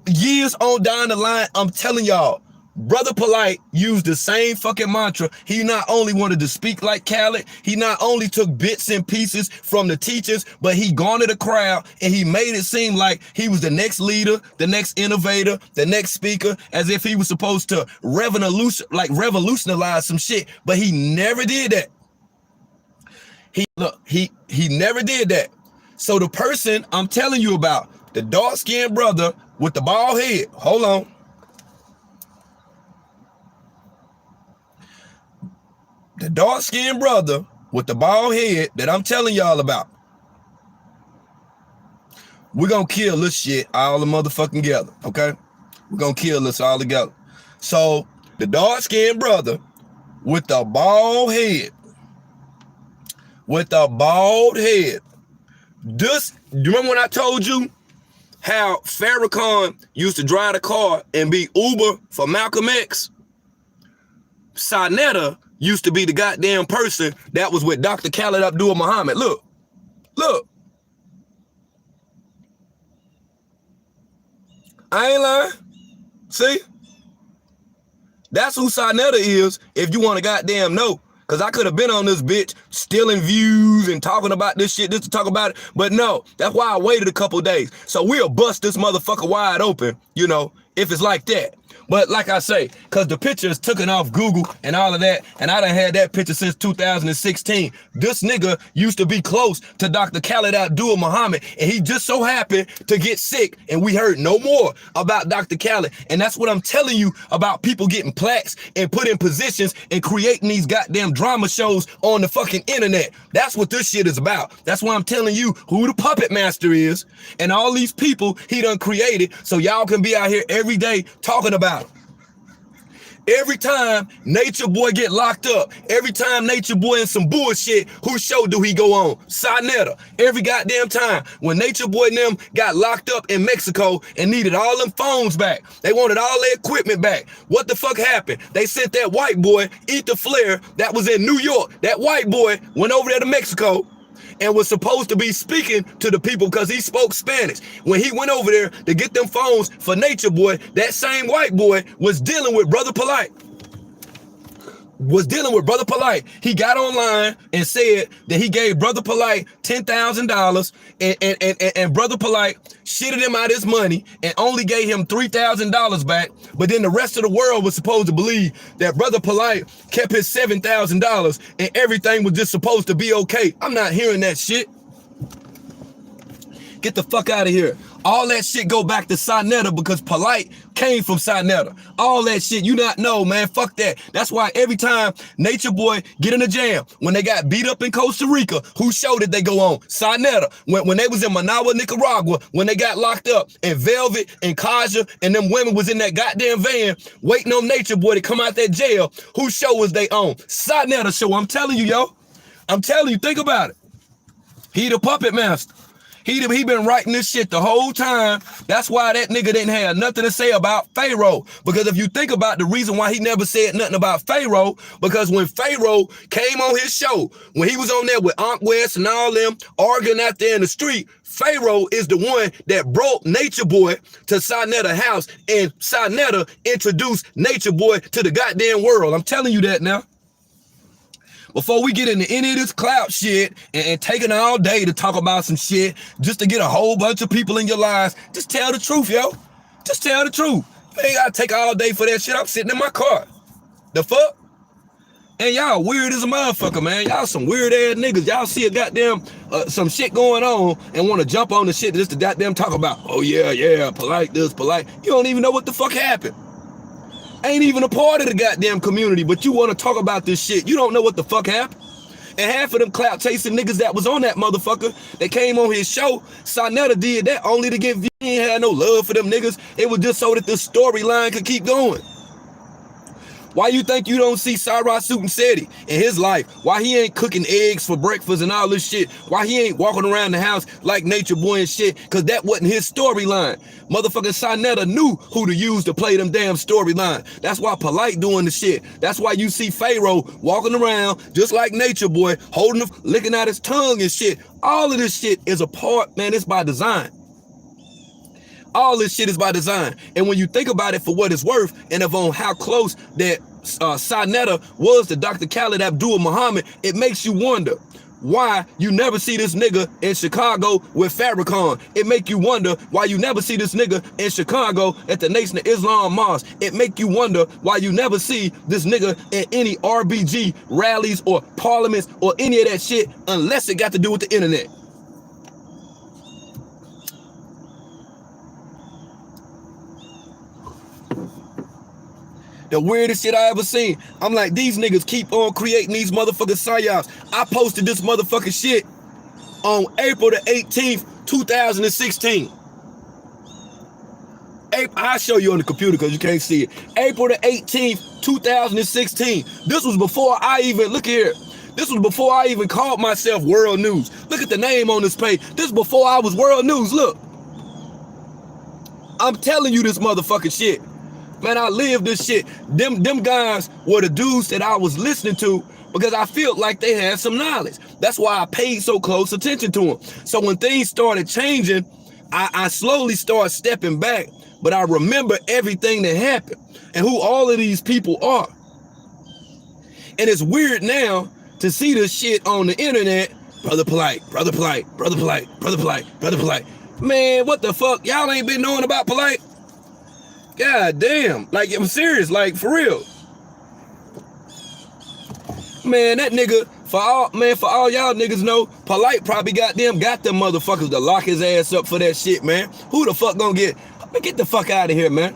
Years on down the line, I'm telling y'all, Brother Polight used the same fucking mantra. He not only wanted to speak like Khaled, he not only took bits and pieces from the teachers, but he garnered a crowd and he made it seem like he was the next leader, the next innovator, the next speaker, as if he was supposed to revolutionize some shit, but he never did that. He never did that. So the person I'm telling you about, the dark-skinned brother with the bald head, hold on. The dark-skinned brother with the bald head that I'm telling y'all about. We're gonna kill this shit all the motherfucking together, okay? We're gonna kill this all together. So, the dark-skinned brother with the bald head. With the bald head. This, do you remember when I told you how Farrakhan used to drive the car and be Uber for Malcolm X? Sinetta used to be the goddamn person that was with Dr. Khaled Abdul Muhammad. Look. I ain't lying. See? That's who Sinetta is, if you want to goddamn know. Because I could have been on this bitch stealing views and talking about this shit just to talk about it. But no, that's why I waited a couple days. So we'll bust this motherfucker wide open, you know, if it's like that. But like I say, because the picture is taken off Google and all of that, and I done had that picture since 2016. This nigga used to be close to Dr. Khaled Abdul Muhammad, and he just so happened to get sick, and we heard no more about Dr. Khaled. And that's what I'm telling you about people getting plaques and put in positions and creating these goddamn drama shows on the fucking internet. That's what this shit is about. That's why I'm telling you who the puppet master is and all these people he done created so y'all can be out here every day talking about. Every time Nature Boy get locked up, every time Nature Boy in some bullshit, whose show do he go on? Sinetta. Every goddamn time when Nature Boy and them got locked up in Mexico and needed all them phones back, they wanted all their equipment back. What the fuck happened? They sent that white boy, Ether Flair, that was in New York. That white boy went over there to Mexico and was supposed to be speaking to the people because he spoke Spanish. When he went over there to get them phones for Nature Boy, that same white boy was dealing with Brother Polight. He got online and said that he gave Brother Polight $10,000 and Brother Polight shitted him out his money and only gave him $3,000 back. But then the rest of the world was supposed to believe that Brother Polight kept his $7,000 and everything was just supposed to be okay. I'm not hearing that shit. Get the fuck out of here. All that shit go back to Sinetta because Polight came from Sinetta. All that shit you not know, man. Fuck that. That's why every time Nature Boy get in a jam, when they got beat up in Costa Rica, whose show did they go on? Sinetta. When they was in Managua, Nicaragua, when they got locked up, and Velvet and Kaja and them women was in that goddamn van waiting on Nature Boy to come out that jail, whose show was they on? Sinetta show. I'm telling you, yo. I'm telling you, think about it. He the puppet master. He been writing this shit the whole time. That's why that nigga didn't have nothing to say about Pharaoh. Because if you think about the reason why he never said nothing about Pharaoh, because when Pharaoh came on his show, when he was on there with Aunt West and all them arguing out there in the street, Pharaoh is the one that brought Nature Boy to Sinetta house, and Sinetta introduced Nature Boy to the goddamn world. I'm telling you that now. Before we get into any of this clout shit and taking all day to talk about some shit just to get a whole bunch of people in your lives, just tell the truth, yo. Just tell the truth. You ain't gotta take all day for that shit. I'm sitting in my car. The fuck? And y'all weird as a motherfucker, man. Y'all some weird ass niggas. Y'all see a goddamn some shit going on and want to jump on the shit just to goddamn talk about, oh yeah, Polight this, Polight. You don't even know what the fuck happened. Ain't even a part of the goddamn community, but you want to talk about this shit. You don't know what the fuck happened. And half of them clout chasing niggas that was on that motherfucker that came on his show, Sinetta did that only to get views. He ain't had no love for them niggas. It was just so that the storyline could keep going. Why you think you don't see Cyrus Suit City in his life? Why he ain't cooking eggs for breakfast and all this shit? Why he ain't walking around the house like Nature Boy and shit? Because that wasn't his storyline. Motherfucking Sinetta knew who to use to play them damn storyline. That's why Polight doing the shit. That's why you see Pharoah walking around just like Nature Boy, holding him, licking out his tongue and shit. All of this shit is a part, man, it's by design. All this shit is by design. And when you think about it for what it's worth, and of on how close that Sinetta was to Dr. Khaled Abdul Muhammad, it makes you wonder why you never see this nigga in Chicago with Farrakhan. It make you wonder why you never see this nigga in Chicago at the Nation of Islam Mosque. It make you wonder why you never see this nigga at any RBG rallies or parliaments or any of that shit unless it got to do with the internet. The weirdest shit I ever seen. I'm like, these niggas keep on creating these motherfucking psyops. I posted this motherfucking shit on April the 18th, 2016. I'll show you on the computer because you can't see it. April the 18th, 2016. This was before I even, look here. This was before I even called myself World News. Look at the name on this page. This is before I was World News. Look. I'm telling you this motherfucking shit. Man, I lived this shit. Them guys were the dudes that I was listening to because I felt like they had some knowledge. That's why I paid so close attention to them. So when things started changing, I slowly started stepping back, but I remember everything that happened and who all of these people are. And it's weird now to see this shit on the internet. Brother Polight, Brother Polight, Brother Polight, Brother Polight, Brother Polight. Man, what the fuck? Y'all ain't been knowing about Polight? God damn, like I'm serious, like for real. Man, that nigga, for all y'all niggas know, Polight probably got them motherfuckers to lock his ass up for that shit, man. Who the fuck gonna get the fuck out of here, man?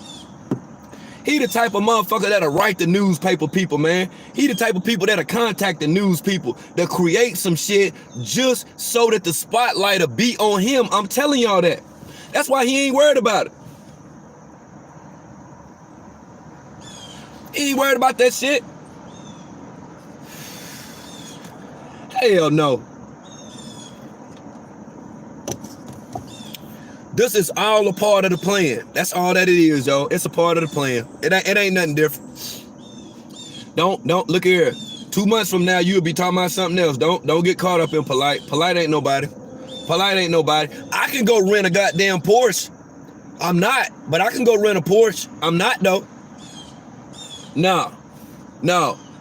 He the type of motherfucker that'll write the newspaper people, man. He the type of people that'll contact the news people, that create some shit just so that the spotlight'll be on him. I'm telling y'all that. That's why he ain't worried about it. He ain't worried about that shit. Hell no. This is all a part of the plan. That's all that it is, yo. It's a part of the plan. It ain't nothing different. Don't look here. 2 months from now, you'll be talking about something else. Don't get caught up in Polight. Polight ain't nobody. Polight ain't nobody. I can go rent a goddamn Porsche. I'm not, but I can go rent a Porsche. I'm not though. No.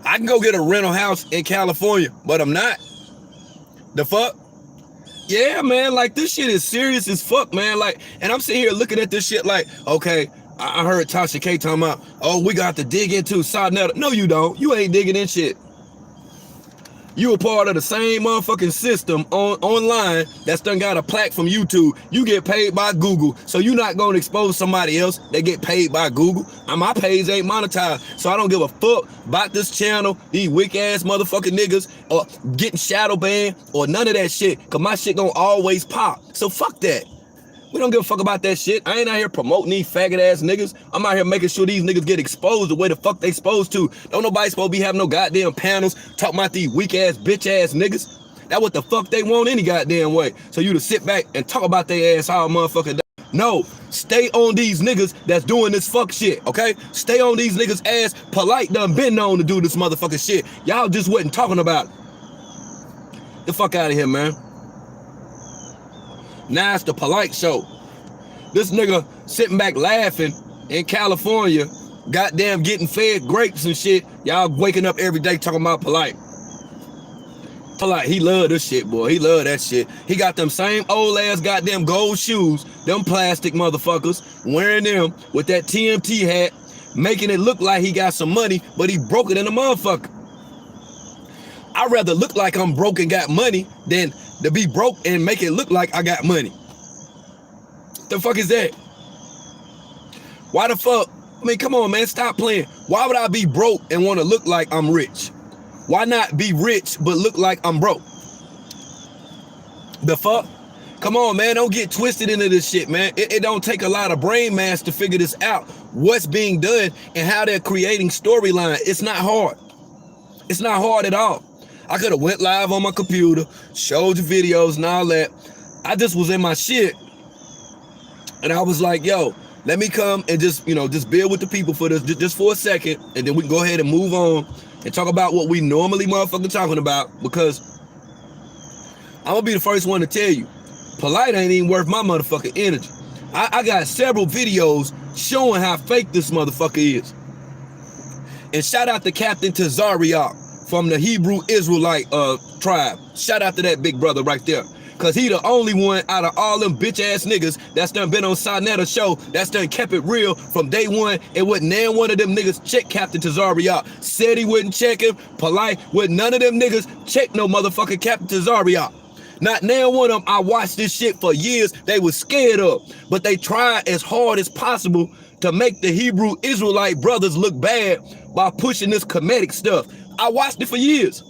I can go get a rental house in California, but I'm not. The fuck? Yeah, man, like this shit is serious as fuck, man. Like, and I'm sitting here looking at this shit like, okay, I heard Tasha K talking about, oh, we got to dig into Sinetta. No, you don't. You ain't digging in shit. You a part of the same motherfucking system online that's done got a plaque from YouTube. You get paid by Google, so you're not gonna expose somebody else that get paid by Google. My page ain't monetized, so I don't give a fuck about this channel, these wick ass motherfucking niggas, or getting shadow banned or none of that shit, cause my shit gonna always pop. So fuck that. We don't give a fuck about that shit. I ain't out here promoting these faggot ass niggas. I'm out here making sure these niggas get exposed the way the fuck they supposed to. Don't nobody supposed to be having no goddamn panels talking about these weak ass bitch ass niggas. That what the fuck they want any goddamn way. So you to sit back and talk about their ass all motherfucking day. No, stay on these niggas that's doing this fuck shit, okay? Stay on these niggas ass. Polight done been known to do this motherfucking shit. Y'all just wasn't talking about it. The fuck out of here, man. Now it's the Polight show. This nigga sitting back laughing in California, goddamn getting fed grapes and shit. Y'all waking up every day talking about Polight. Polight, he love this shit, boy. He love that shit. He got them same old ass goddamn gold shoes, them plastic motherfuckers, wearing them with that TMT hat, making it look like he got some money, but he broke it in a motherfucker. I'd rather look like I'm broke and got money than to be broke and make it look like I got money. The fuck is that? Why the fuck? I mean, come on, man, stop playing. Why would I be broke and want to look like I'm rich? Why not be rich but look like I'm broke? The fuck? Come on, man, don't get twisted into this shit, man. It don't take a lot of brain mass to figure this out. what's being done and how they're creating storyline. It's not hard. It's not hard at all. I could have went live on my computer, showed you videos and all that. I just was in my shit. And I was like, yo, let me come and just, just build with the people for this, just for a second. And then we can go ahead and move on and talk about what we normally motherfucking talking about. Because I'm going to be the first one to tell you, Polight ain't even worth my motherfucking energy. I got several videos showing how fake this motherfucker is. And shout out to Captain Tazariak from the Hebrew Israelite tribe. Shout out to that big brother right there. Cause he the only one out of all them bitch ass niggas that's done been on Sarnetta show, that's done kept it real from day one. And wouldn't none one of them niggas check Captain Tazariak. Said he wouldn't check him. Polight, with none of them niggas check no motherfucking Captain Tazariak. Not now one of them. I watched this shit for years. They was scared of, but they tried as hard as possible to make the Hebrew Israelite brothers look bad by pushing this comedic stuff. I watched it for years.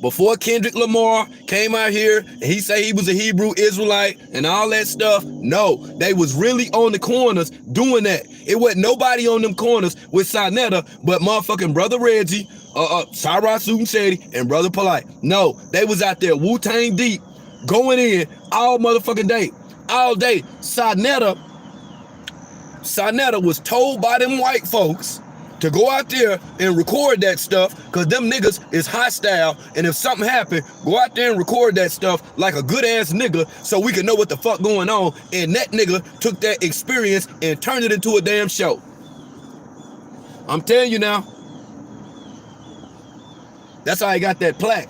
Before Kendrick Lamar came out here and he said he was a Hebrew Israelite and all that stuff, no, they was really on the corners doing that. It wasn't nobody on them corners with Sarnetta but motherfucking Brother Reggie, Cyrus Suit and Shady, and Brother Polight. No, they was out there Wu-Tang deep, going in all motherfucking day, all day. Sarnetta was told by them white folks to go out there and record that stuff because them niggas is hostile, and if something happened, go out there and record that stuff like a good ass nigga so we can know what the fuck going on. And that nigga took that experience and turned it into a damn show. I'm telling you now. That's how I got that plaque.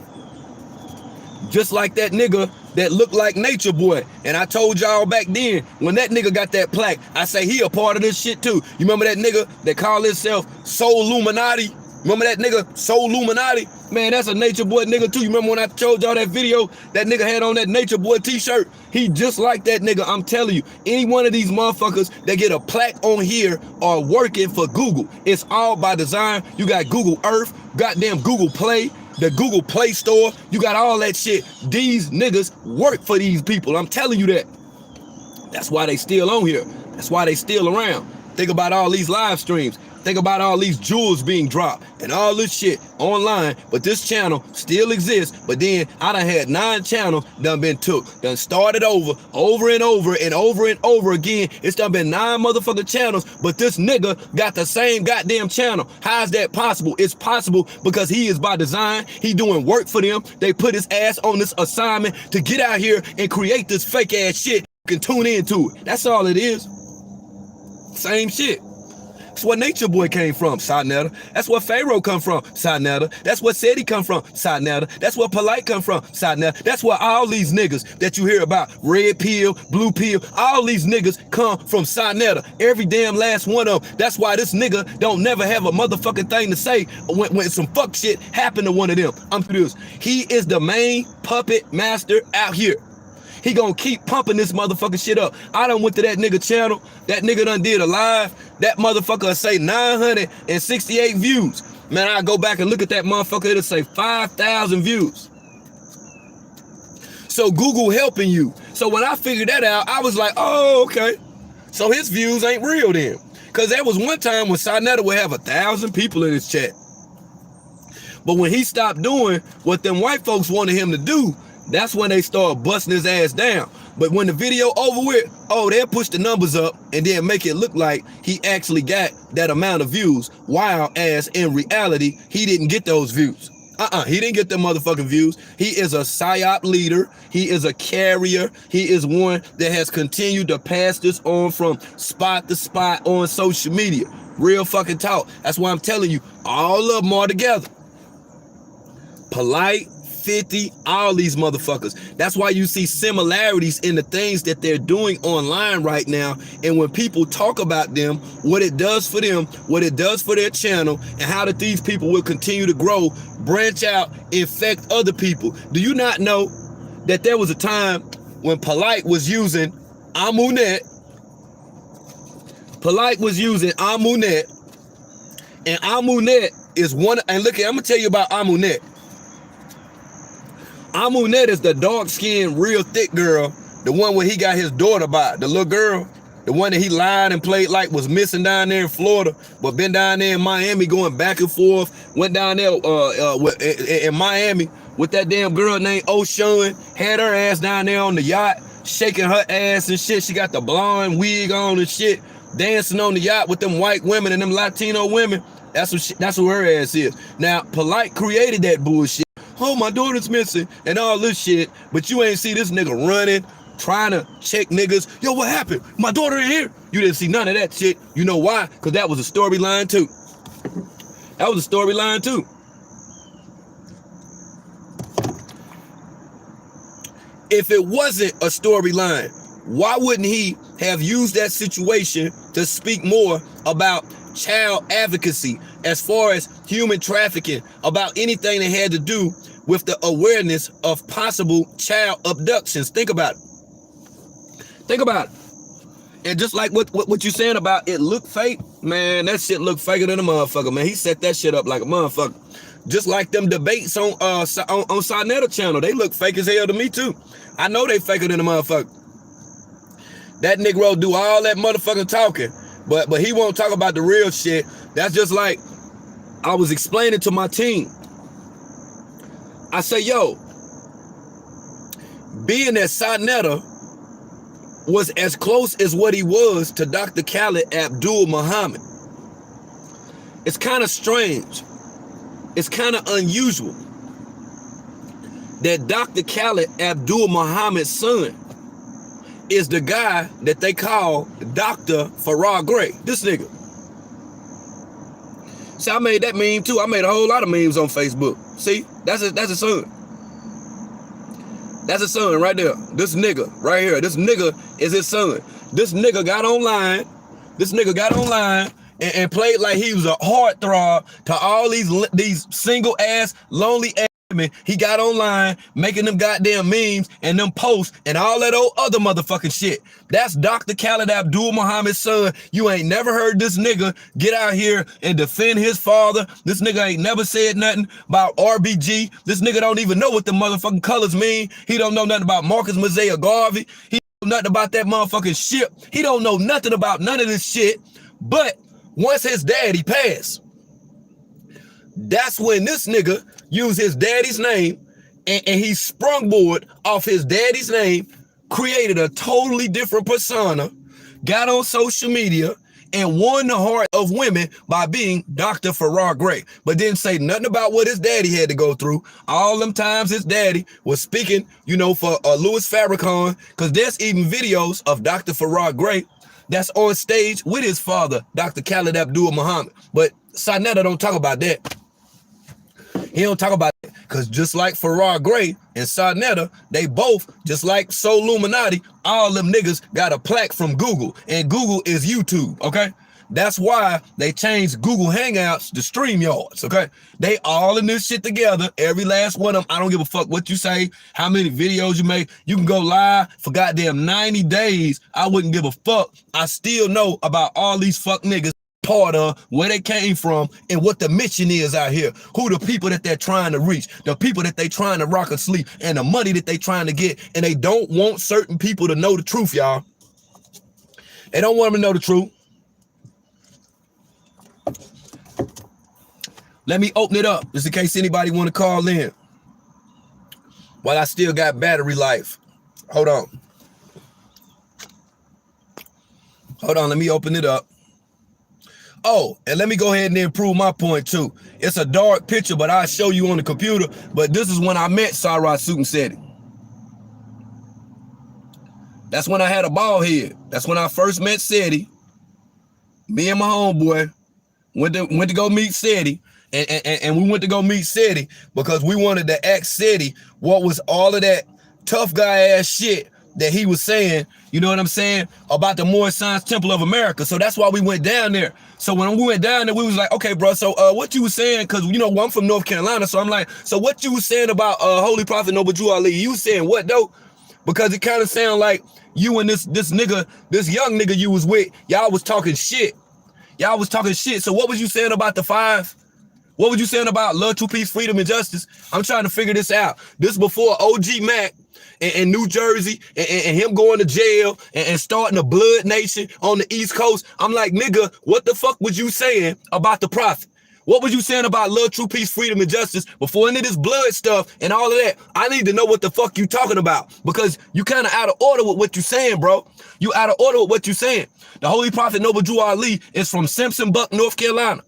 Just like that nigga that looked like Nature Boy. And I told y'all back then, when that nigga got that plaque, I say he a part of this shit too. You remember that nigga that called himself Soul Illuminati? Remember that nigga Soul Illuminati? Man, that's a Nature Boy nigga too. You remember when I told y'all that video that nigga had on that Nature Boy t-shirt? He just like that nigga. I'm telling you, any one of these motherfuckers that get a plaque on here are working for Google. It's all by design. You got Google Earth, goddamn Google Play, the Google Play Store, you got all that shit. These niggas work for these people. I'm telling you that. That's why they still on here. That's why they still around. Think about all these live streams. Think about all these jewels being dropped and all this shit online, but this channel still exists. But then I done had 9 channels done been took, done started over and over again. It's done been 9 motherfucking channels, but this nigga got the same goddamn channel. How is that possible? It's possible because he is by design. He doing work for them. They put his ass on this assignment to get out here and create this fake ass shit. You can tune into it. That's all it is. Same shit. That's where Nature Boy came from, Sarnetta. That's where Pharoah come from, Sarnetta. That's where Seti come from, Sarnetta. That's where Polight come from, Sarnetta. That's where all these niggas that you hear about, red pill, blue pill, all these niggas come from Sarnetta. Every damn last one of them. That's why this nigga don't never have a motherfucking thing to say when some fuck shit happen to one of them. I'm serious. He is the main puppet master out here. He gonna keep pumping this motherfucking shit up. I done went to that nigga channel. That nigga done did a live. That motherfucker say 968 views. Man, I go back and look at that motherfucker. It'll say 5,000 views. So Google helping you. So when I figured that out, I was like, oh, okay. So his views ain't real then. Cause there was one time when Sarnetta would have 1,000 people in his chat. But when he stopped doing what them white folks wanted him to do, that's when they start busting his ass down. But when the video over with, oh, they'll push the numbers up and then make it look like he actually got that amount of views, while as in reality, he didn't get those views. He didn't get the motherfucking views. He is a psyop leader. He is a carrier. He is one that has continued to pass this on from spot to spot on social media. Real fucking talk. That's why I'm telling you, all of them are together. Polight, 50, all these motherfuckers. That's why you see similarities in the things that they're doing online right now. And when people talk about them, what it does for them, what it does for their channel, and how that these people will continue to grow, branch out, infect other people. Do you not know that there was a time when Polight was using Amunet? Polight was using Amunet. And Amunet is one, and look, I'm gonna tell you about Amunet. Amunet is the dark-skinned, real thick girl, the one where he got his daughter by, the little girl. The one that he lied and played like was missing down there in Florida, but been down there in Miami going back and forth. Went down there in Miami with that damn girl named Ocean. Had her ass down there on the yacht, shaking her ass and shit. She got the blonde wig on and shit, dancing on the yacht with them white women and them Latino women. That's who her ass is. Now, Polight created that bullshit. Oh, my daughter's missing and all this shit, but you ain't see this nigga running, trying to check niggas. Yo, what happened? My daughter in here. You didn't see none of that shit. You know why? Because that was a storyline too. That was a storyline too. If it wasn't a storyline, why wouldn't he have used that situation to speak more about child advocacy as far as human trafficking, about anything that had to do with the awareness of possible child abductions? Think about it. Think about it. And just like what you saying about it look fake, man, that shit look faker than a motherfucker, man. He set that shit up like a motherfucker. Just like them debates on Sarnetta channel, they look fake as hell to me too. I know they faker than a motherfucker. That Negro do all that motherfucking talking, but he won't talk about the real shit. That's just like I was explaining to my team. I say, yo, being that Sarnetta was as close as what he was to Dr. Khalid Abdul Muhammad, it's kind of strange. It's kind of unusual that Dr. Khalid Abdul Muhammad's son is the guy that they call Dr. Pharoah Gray. This nigga. See, I made that meme too. I made a whole lot of memes on Facebook. See, that's a son. That's his son right there. This nigga right here. This nigga is his son. This nigga got online. And played like he was a heartthrob to all these single ass, lonely ass women. He got online making them goddamn memes and them posts and all that old other motherfucking shit. That's Dr. Khalid Abdul Muhammad's son. You ain't never heard this nigga get out here and defend his father. This nigga ain't never said nothing about RBG. This nigga don't even know what the motherfucking colors mean. He don't know nothing about Marcus Mosiah Garvey. He don't know nothing about that motherfucking ship. He don't know nothing about none of this shit. But once his daddy passed, that's when this nigga used his daddy's name and he sprungboard off his daddy's name, created a totally different persona, got on social media, and won the heart of women by being Dr. Pharoah Gray, but didn't say nothing about what his daddy had to go through. All them times his daddy was speaking, you know, for Louis Farrakhan, because there's even videos of Dr. Pharoah Gray that's on stage with his father, Dr. Khalid Abdul Muhammad. But Sarnetta don't talk about that. He don't talk about it because just like Pharoah Gray and Sarnetta, they both, just like Soul Illuminati, all them niggas got a plaque from Google, and Google is YouTube, okay? That's why they changed Google Hangouts to StreamYards, okay? They all in this shit together, every last one of them. I don't give a fuck what you say, how many videos you make. You can go live for goddamn 90 days. I wouldn't give a fuck. I still know about all these fuck niggas, part of where they came from and what the mission is out here, who the people that they're trying to reach, the people that they trying to rock asleep, and the money that they trying to get. And they don't want certain people to know the truth, y'all. They don't want them to know the truth. Let me open it up just in case anybody want to call in while I still got battery life. Hold on, let me open it up. Oh, and let me go ahead and then prove my point too. It's a dark picture, but I'll show you on the computer. But this is when I met Sarah Sutin. That's when I had a bald head. That's when I first met Seti. Me and my homeboy went to go meet Seti. And we went to go meet Seti because we wanted to ask Seti what was all of that tough guy ass shit that he was saying, you know what I'm saying, about the Moorish Science Temple of America. So that's why we went down there. So when we went down there, we was like, okay, bro, so what you was saying, because, you know, I'm from North Carolina, so I'm like, so what you was saying about Holy Prophet Noble Drew Ali? You was saying what, though? Because it kind of sounded like you and this nigga, this young nigga you was with, y'all was talking shit. Y'all was talking shit. So what was you saying about the five? What was you saying about love, true peace, freedom, and justice? I'm trying to figure this out. This before OG Mac in New Jersey and him going to jail and starting a blood nation on the East Coast. I'm like, nigga, what the fuck was you saying about the prophet? What was you saying about love, true peace, freedom, and justice before any of this blood stuff and all of that? I need to know what the fuck you talking about, because you kind of out of order with what you saying, bro. You out of order with what you saying. The Holy Prophet Noble Drew Ali is from Simpson Buck, North Carolina.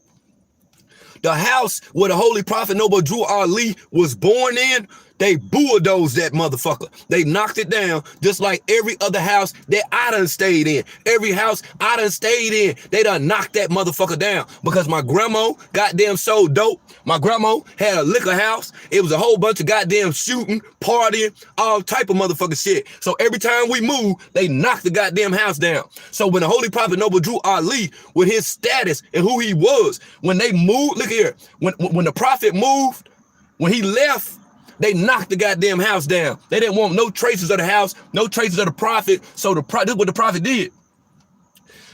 The house where the Holy Prophet Noble Drew Ali was born in, they bulldozed that motherfucker. They knocked it down just like every other house that I done stayed in. Every house I done stayed in, they done knocked that motherfucker down because my grandma goddamn sold dope. My grandma had a liquor house. It was a whole bunch of goddamn shooting, partying, all type of motherfucking shit. So every time we moved, they knocked the goddamn house down. So when the Holy Prophet Noble Drew Ali, with his status and who he was, when they moved, look here, when the prophet moved, when he left, they knocked the goddamn house down. They didn't want no traces of the house, no traces of the prophet. So this is what the prophet did.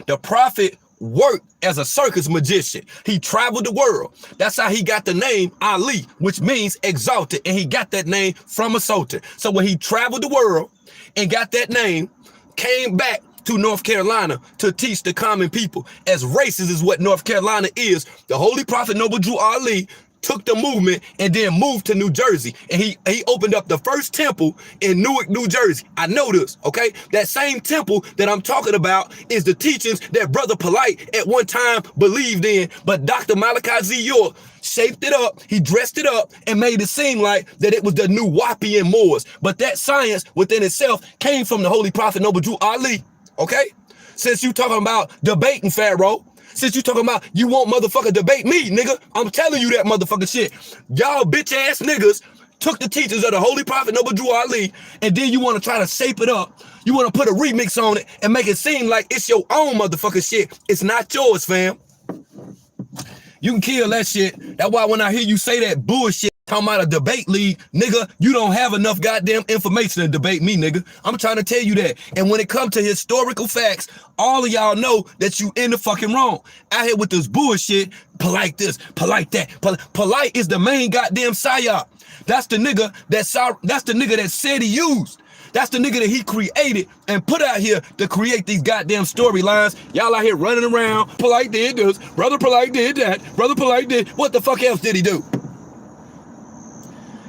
The prophet worked as a circus magician. He traveled the world. That's how he got the name Ali, which means exalted. And he got that name from a sultan. So when he traveled the world and got that name, came back to North Carolina to teach the common people. As racist as what North Carolina is, the Holy Prophet Noble Drew Ali took the movement and then moved to New Jersey. And he opened up the first temple in Newark, New Jersey. I know this, okay? That same temple that I'm talking about is the teachings that Brother Polight at one time believed in, but Dr. Malachi Z. York shaped it up, he dressed it up, and made it seem like that it was the new Wapian Moors. But that science within itself came from the Holy Prophet Noble Drew Ali, okay? Since you talking about debating, Pharoah, since you talking about you want motherfucker debate me, nigga, I'm telling you that motherfucking shit. Y'all bitch ass niggas took the teachings of the Holy Prophet Noble Drew Ali, and then you want to try to shape it up. You want to put a remix on it and make it seem like it's your own motherfucking shit. It's not yours, fam. You can kill that shit. That's why when I hear you say that bullshit, talking about a debate league, nigga, you don't have enough goddamn information to debate me, nigga. I'm trying to tell you that. And when it comes to historical facts, all of y'all know that you in the fucking wrong. Out here with this bullshit, Polight this, Polight that. Polight is the main goddamn psyop. That's the nigga that said he used. That's the nigga that he created and put out here to create these goddamn storylines. Y'all out here running around. Polight did this. Brother Polight did that. Brother Polight did. What the fuck else did he do?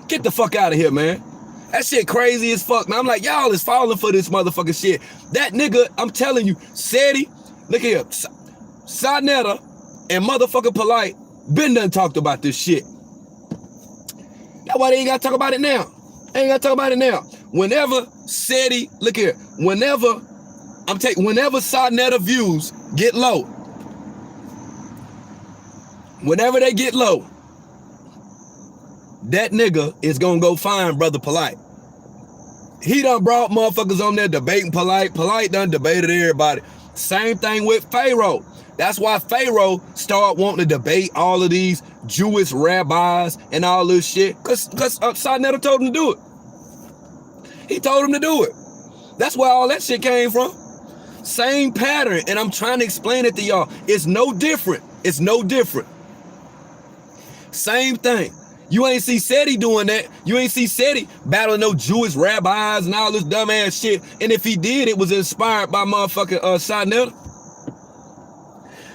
Get the fuck out of here, man. That shit crazy as fuck, man. I'm like, y'all is falling for this motherfucking shit. That nigga, I'm telling you, Seti, look here, Sarnetta and motherfucking Polight been done talked about this shit. That's why they ain't gotta talk about it now. They ain't gotta talk about it now. Whenever Seti, look here, whenever Sarnetta views get low, whenever they get low, that nigga is gonna go find Brother Polight. He done brought motherfuckers on there debating Polight. Polight done debated everybody. Same thing with Pharoah. That's why Pharoah started wanting to debate all of these Jewish rabbis and all this shit. Cause Sarnetta told him to do it. He told him to do it. That's where all that shit came from. Same pattern. And I'm trying to explain it to y'all. It's no different. It's no different. Same thing. You ain't see Seti doing that. You ain't see Seti battling no Jewish rabbis and all this dumbass shit. And if he did, it was inspired by motherfucking Sarnetta.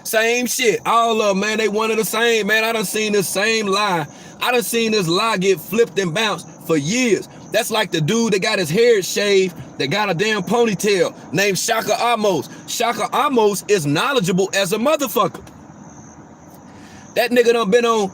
Same shit. All of them, man, they one of the same, man. I done seen this same lie. I done seen this lie get flipped and bounced for years. That's like the dude that got his hair shaved, that got a damn ponytail, named Shaka Amos. Shaka Amos is knowledgeable as a motherfucker. That nigga done been on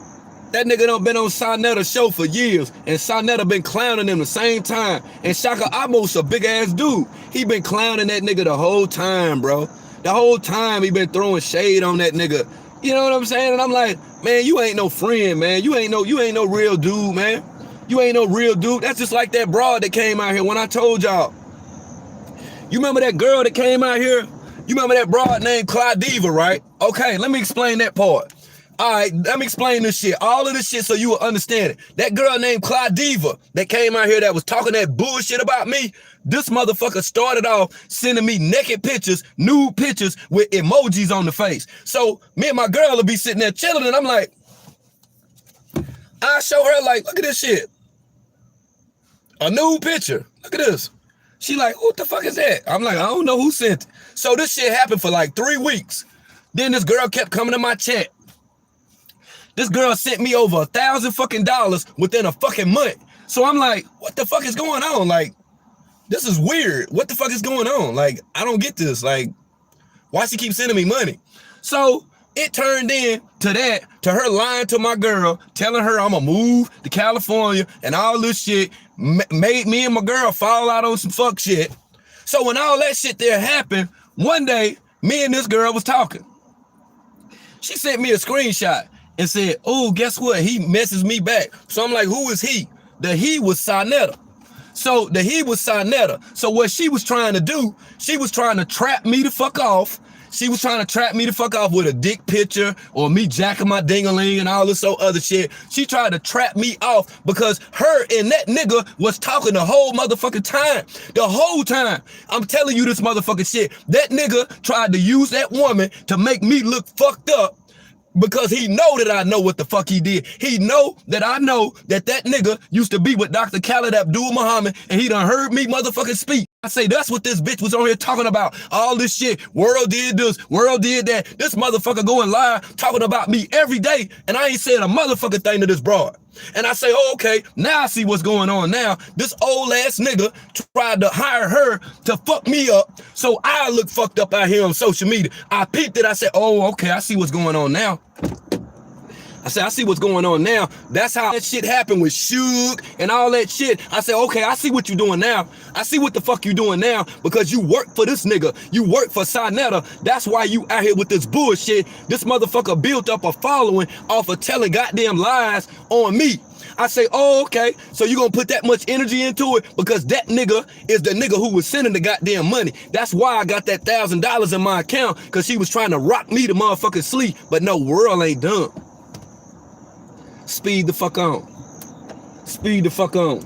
Sarnetta's show for years, and Sarnetta been clowning him the same time. And Shaka Amos a big ass dude. He been clowning that nigga the whole time, bro. The whole time he been throwing shade on that nigga. You know what I'm saying? And I'm like, man, you ain't no friend, man. You ain't no real dude, man. You ain't no real dude. That's just like that broad that came out here when I told y'all. You remember that girl that came out here? You remember that broad named Claudiva, right? Okay, let me explain that part. All right, let me explain this shit. All of this shit so you will understand it. That girl named Claudiva that came out here that was talking that bullshit about me, this motherfucker started off sending me naked pictures, nude pictures with emojis on the face. So me and my girl will be sitting there chilling and I'm like, I show her like, look at this shit. A new picture. Look at this. She like, what the fuck is that? I'm like, I don't know who sent it. So this shit happened for like 3 weeks. Then this girl kept coming to my chat. This girl sent me over $1,000 fucking within a fucking month. So I'm like, what the fuck is going on? Like, this is weird. What the fuck is going on? Like, I don't get this. Like, why she keep sending me money? So it turned into her lying to my girl, telling her I'm gonna move to California and all this shit, made me and my girl fall out on some fuck shit. So when all that shit there happened, one day, me and this girl was talking. She sent me a screenshot and said, oh, guess what? He messes me back. So I'm like, who is he? The he was Sinetta. So the he was Sinetta. So what she was trying to do, she was trying to trap me the fuck off. She was trying to trap me the fuck off with a dick picture or me jacking my ding-a-ling and all this other shit. She tried to trap me off because her and that nigga was talking the whole motherfucking time. The whole time. I'm telling you this motherfucking shit. That nigga tried to use that woman to make me look fucked up because he know that I know what the fuck he did. He know that I know that nigga used to be with Dr. Khaled Abdul Muhammad and he done heard me motherfucking speak. I say, that's what this bitch was on here talking about. All this shit. Wurld did this. Wurld did that. This motherfucker going live talking about me every day. And I ain't saying a motherfucking thing to this broad. And I say, oh, okay, now I see what's going on now. This old ass nigga tried to hire her to fuck me up so I look fucked up out here on social media. I peeped it. I said, oh, okay, I see what's going on now. I said, I see what's going on now. That's how that shit happened with Suge and all that shit. I said, okay, I see what you're doing now. I see what the fuck you doing now because you work for this nigga. You work for Sinetta. That's why you out here with this bullshit. This motherfucker built up a following off of telling goddamn lies on me. I say, oh, okay, so you gonna put that much energy into it because that nigga is the nigga who was sending the goddamn money. That's why I got that $1,000 in my account because she was trying to rock me to motherfucking sleep. But no, Wurld ain't dumb. Speed the fuck on. Speed the fuck on.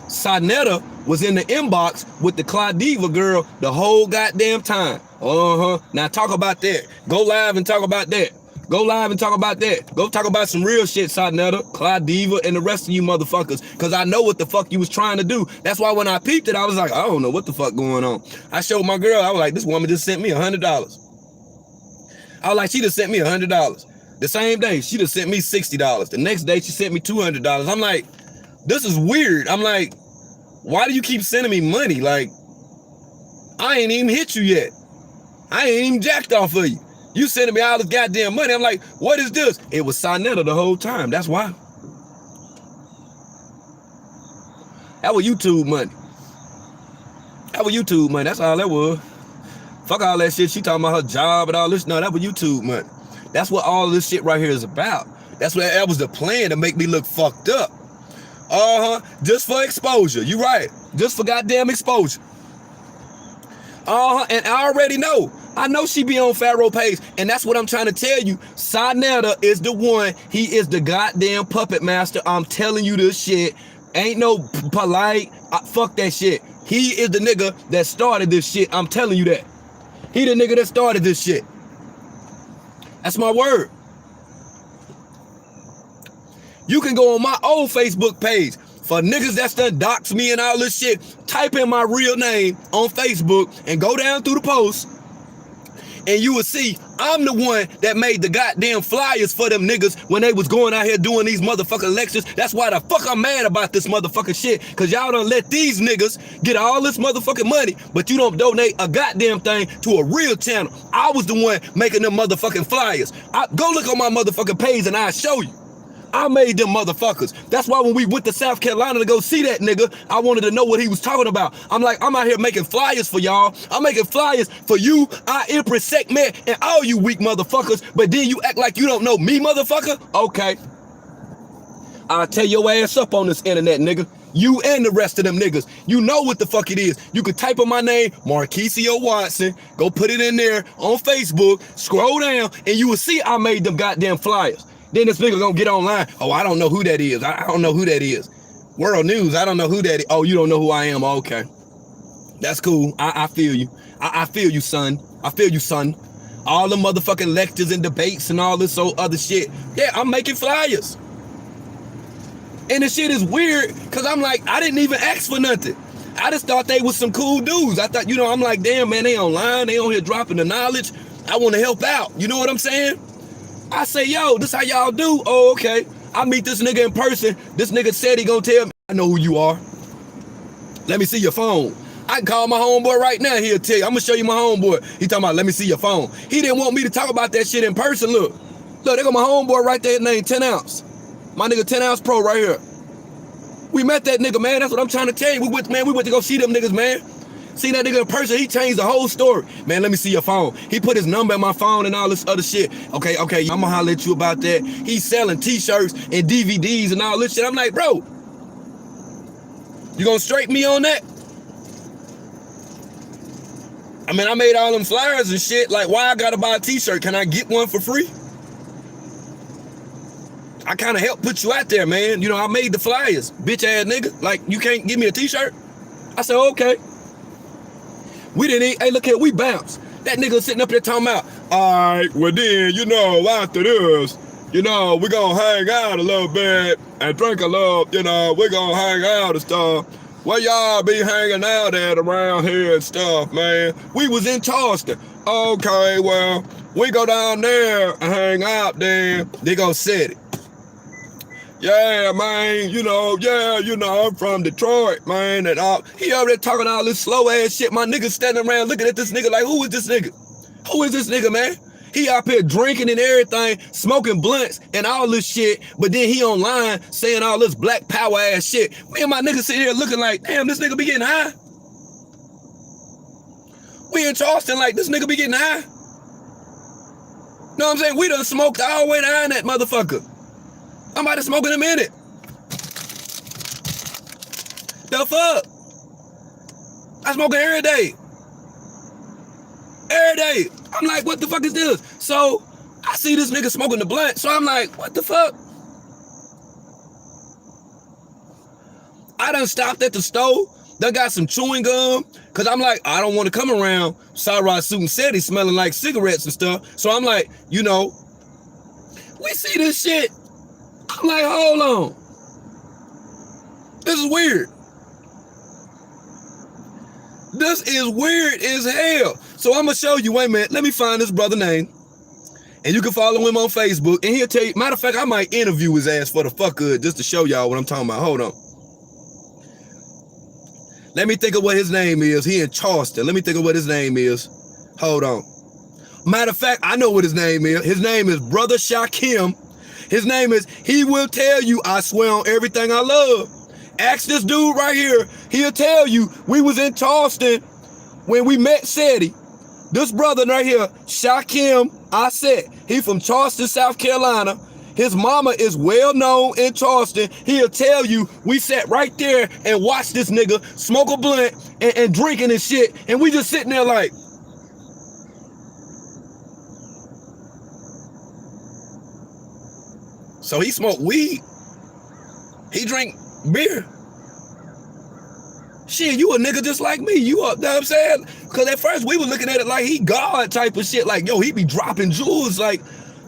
Sinetta was in the inbox with the Claudiva girl the whole goddamn time. Now talk about that. Go live and talk about that. Go live and talk about that. Go talk about some real shit, Sinetta, Claudiva, and the rest of you motherfuckers. Because I know what the fuck you was trying to do. That's why when I peeped it, I was like, I don't know what the fuck going on. I showed my girl, I was like, this woman just sent me $100. I was like, she just sent me $100. The same day, she just sent me $60. The next day, she sent me $200. I'm like, this is weird. I'm like, why do you keep sending me money? Like, I ain't even hit you yet. I ain't even jacked off of you. You sending me all this goddamn money. I'm like, what is this? It was Sinetta the whole time. That's why. That was YouTube money. That was YouTube money. That's all that was. Fuck all that shit. She talking about her job and all this. No, that was YouTube money. That's what all this shit right here is about. That's what that was the plan to make me look fucked up. Just for exposure. You right. Just for goddamn exposure. And I already know. I know she be on Pharoah page. And that's what I'm trying to tell you. Sinetta is the one. He is the goddamn puppet master. I'm telling you this shit. Ain't no Polight. Fuck that shit. He is the nigga that started this shit. I'm telling you that. He the nigga that started this shit. That's my word. You can go on my old Facebook page for niggas that's done dox me and all this shit. Type in my real name on Facebook and go down through the post. And you will see I'm the one that made the goddamn flyers for them niggas when they was going out here doing these motherfucking lectures. That's why the fuck I'm mad about this motherfucking shit. Cause y'all done let these niggas get all this motherfucking money, but you don't donate a goddamn thing to a real channel. I was the one making them motherfucking flyers. Go look on my motherfucking page and I'll show you. I made them motherfuckers. That's why when we went to South Carolina to go see that nigga, I wanted to know what he was talking about. I'm like, I'm out here making flyers for y'all. I'm making flyers for you, Empress Sekhmet, and all you weak motherfuckers. But then you act like you don't know me, motherfucker? Okay. I'll tear your ass up on this internet, nigga. You and the rest of them niggas. You know what the fuck it is. You can type in my name, Marquisio Watson. Go put it in there on Facebook. Scroll down, and you will see I made them goddamn flyers. Then this nigga gonna get online. Oh, I don't know who that is. I don't know who that is. World News, I don't know who that is. Oh, you don't know who I am. Okay. That's cool. I feel you. I feel you, son. I feel you, son. all the motherfucking lectures and debates and all this other shit. Yeah, I'm making flyers. And the shit is weird, cause I'm like, I didn't even ask for nothing. I just thought they was some cool dudes. I thought, I'm like, damn, man, they online, they on here dropping the knowledge. I want to help out. You know what I'm saying? I say, yo, this how y'all do? Oh, okay. I meet this nigga in person. This nigga said he gonna tell me, I know who you are. Let me see your phone. I can call my homeboy right now. He'll tell you. I'm gonna show you my homeboy. He talking about, let me see your phone. He didn't want me to talk about that shit in person. Look, they got my homeboy right there named 10 Ounce. My nigga 10 Ounce Pro right here. We met that nigga, man. That's what I'm trying to tell you. We went to go see them niggas, man. See that nigga in person, he changed the whole story. Man, let me see your phone. He put his number in my phone and all this other shit. Okay, I'm gonna holler at you about that. He's selling t-shirts and DVDs and all this shit. I'm like, bro, you gonna straighten me on that? I mean, I made all them flyers and shit. Like, why I gotta buy a t-shirt? Can I get one for free? I kind of helped put you out there, man. I made the flyers, bitch ass nigga. Like, you can't give me a t-shirt? I said, okay. We didn't eat. Hey, look here, we bounced. That nigga sitting up there talking about, all right, well then, after this, we're gonna hang out a little bit and drink a little, we're gonna hang out and stuff. Where y'all be hanging out at around here and stuff, man? We was in Charleston. Okay, well, we go down there and hang out then. They gonna set it. Yeah, man, I'm from Detroit, man, and all. He over there talking all this slow ass shit. My nigga standing around looking at this nigga like, who is this nigga? Who is this nigga, man? He out here drinking and everything, smoking blunts and all this shit, but then he online saying all this black power ass shit. Me and my nigga sitting here looking like, damn, this nigga be getting high. We in Charleston like, this nigga be getting high. Know what I'm saying? We done smoked all the way down that motherfucker. I'm about to smoke in a minute. The fuck? I smoke it every day. Every day. I'm like, what the fuck is this? So I see this nigga smoking the blunt. So I'm like, what the fuck? I done stopped at the store. Done got some chewing gum. Cause I'm like, I don't want to come around Pharoah Suit and City smelling like cigarettes and stuff. So I'm like, we see this shit. I'm like, hold on. This is weird. This is weird as hell. So I'm going to show you. Wait a minute. Let me find this brother name. And you can follow him on Facebook. And he'll tell you. Matter of fact, I might interview his ass for the fuck good just to show y'all what I'm talking about. Hold on. Let me think of what his name is. He in Charleston. Let me think of what his name is. Hold on. Matter of fact, I know what his name is. His name is Brother Shakim. His name is, he will tell you, I swear on everything I love. Ask this dude right here. He'll tell you, we was in Charleston when we met Seti. This brother right here, Shakim Aset. He from Charleston, South Carolina. His mama is well known in Charleston. He'll tell you, we sat right there and watched this nigga smoke a blunt and drinking and shit. And we just sitting there like, so he smoked weed. He drink beer. Shit, you a nigga just like me. You up, know what I'm saying? Because at first we were looking at it like he God type of shit. Like, yo, he be dropping jewels. Like,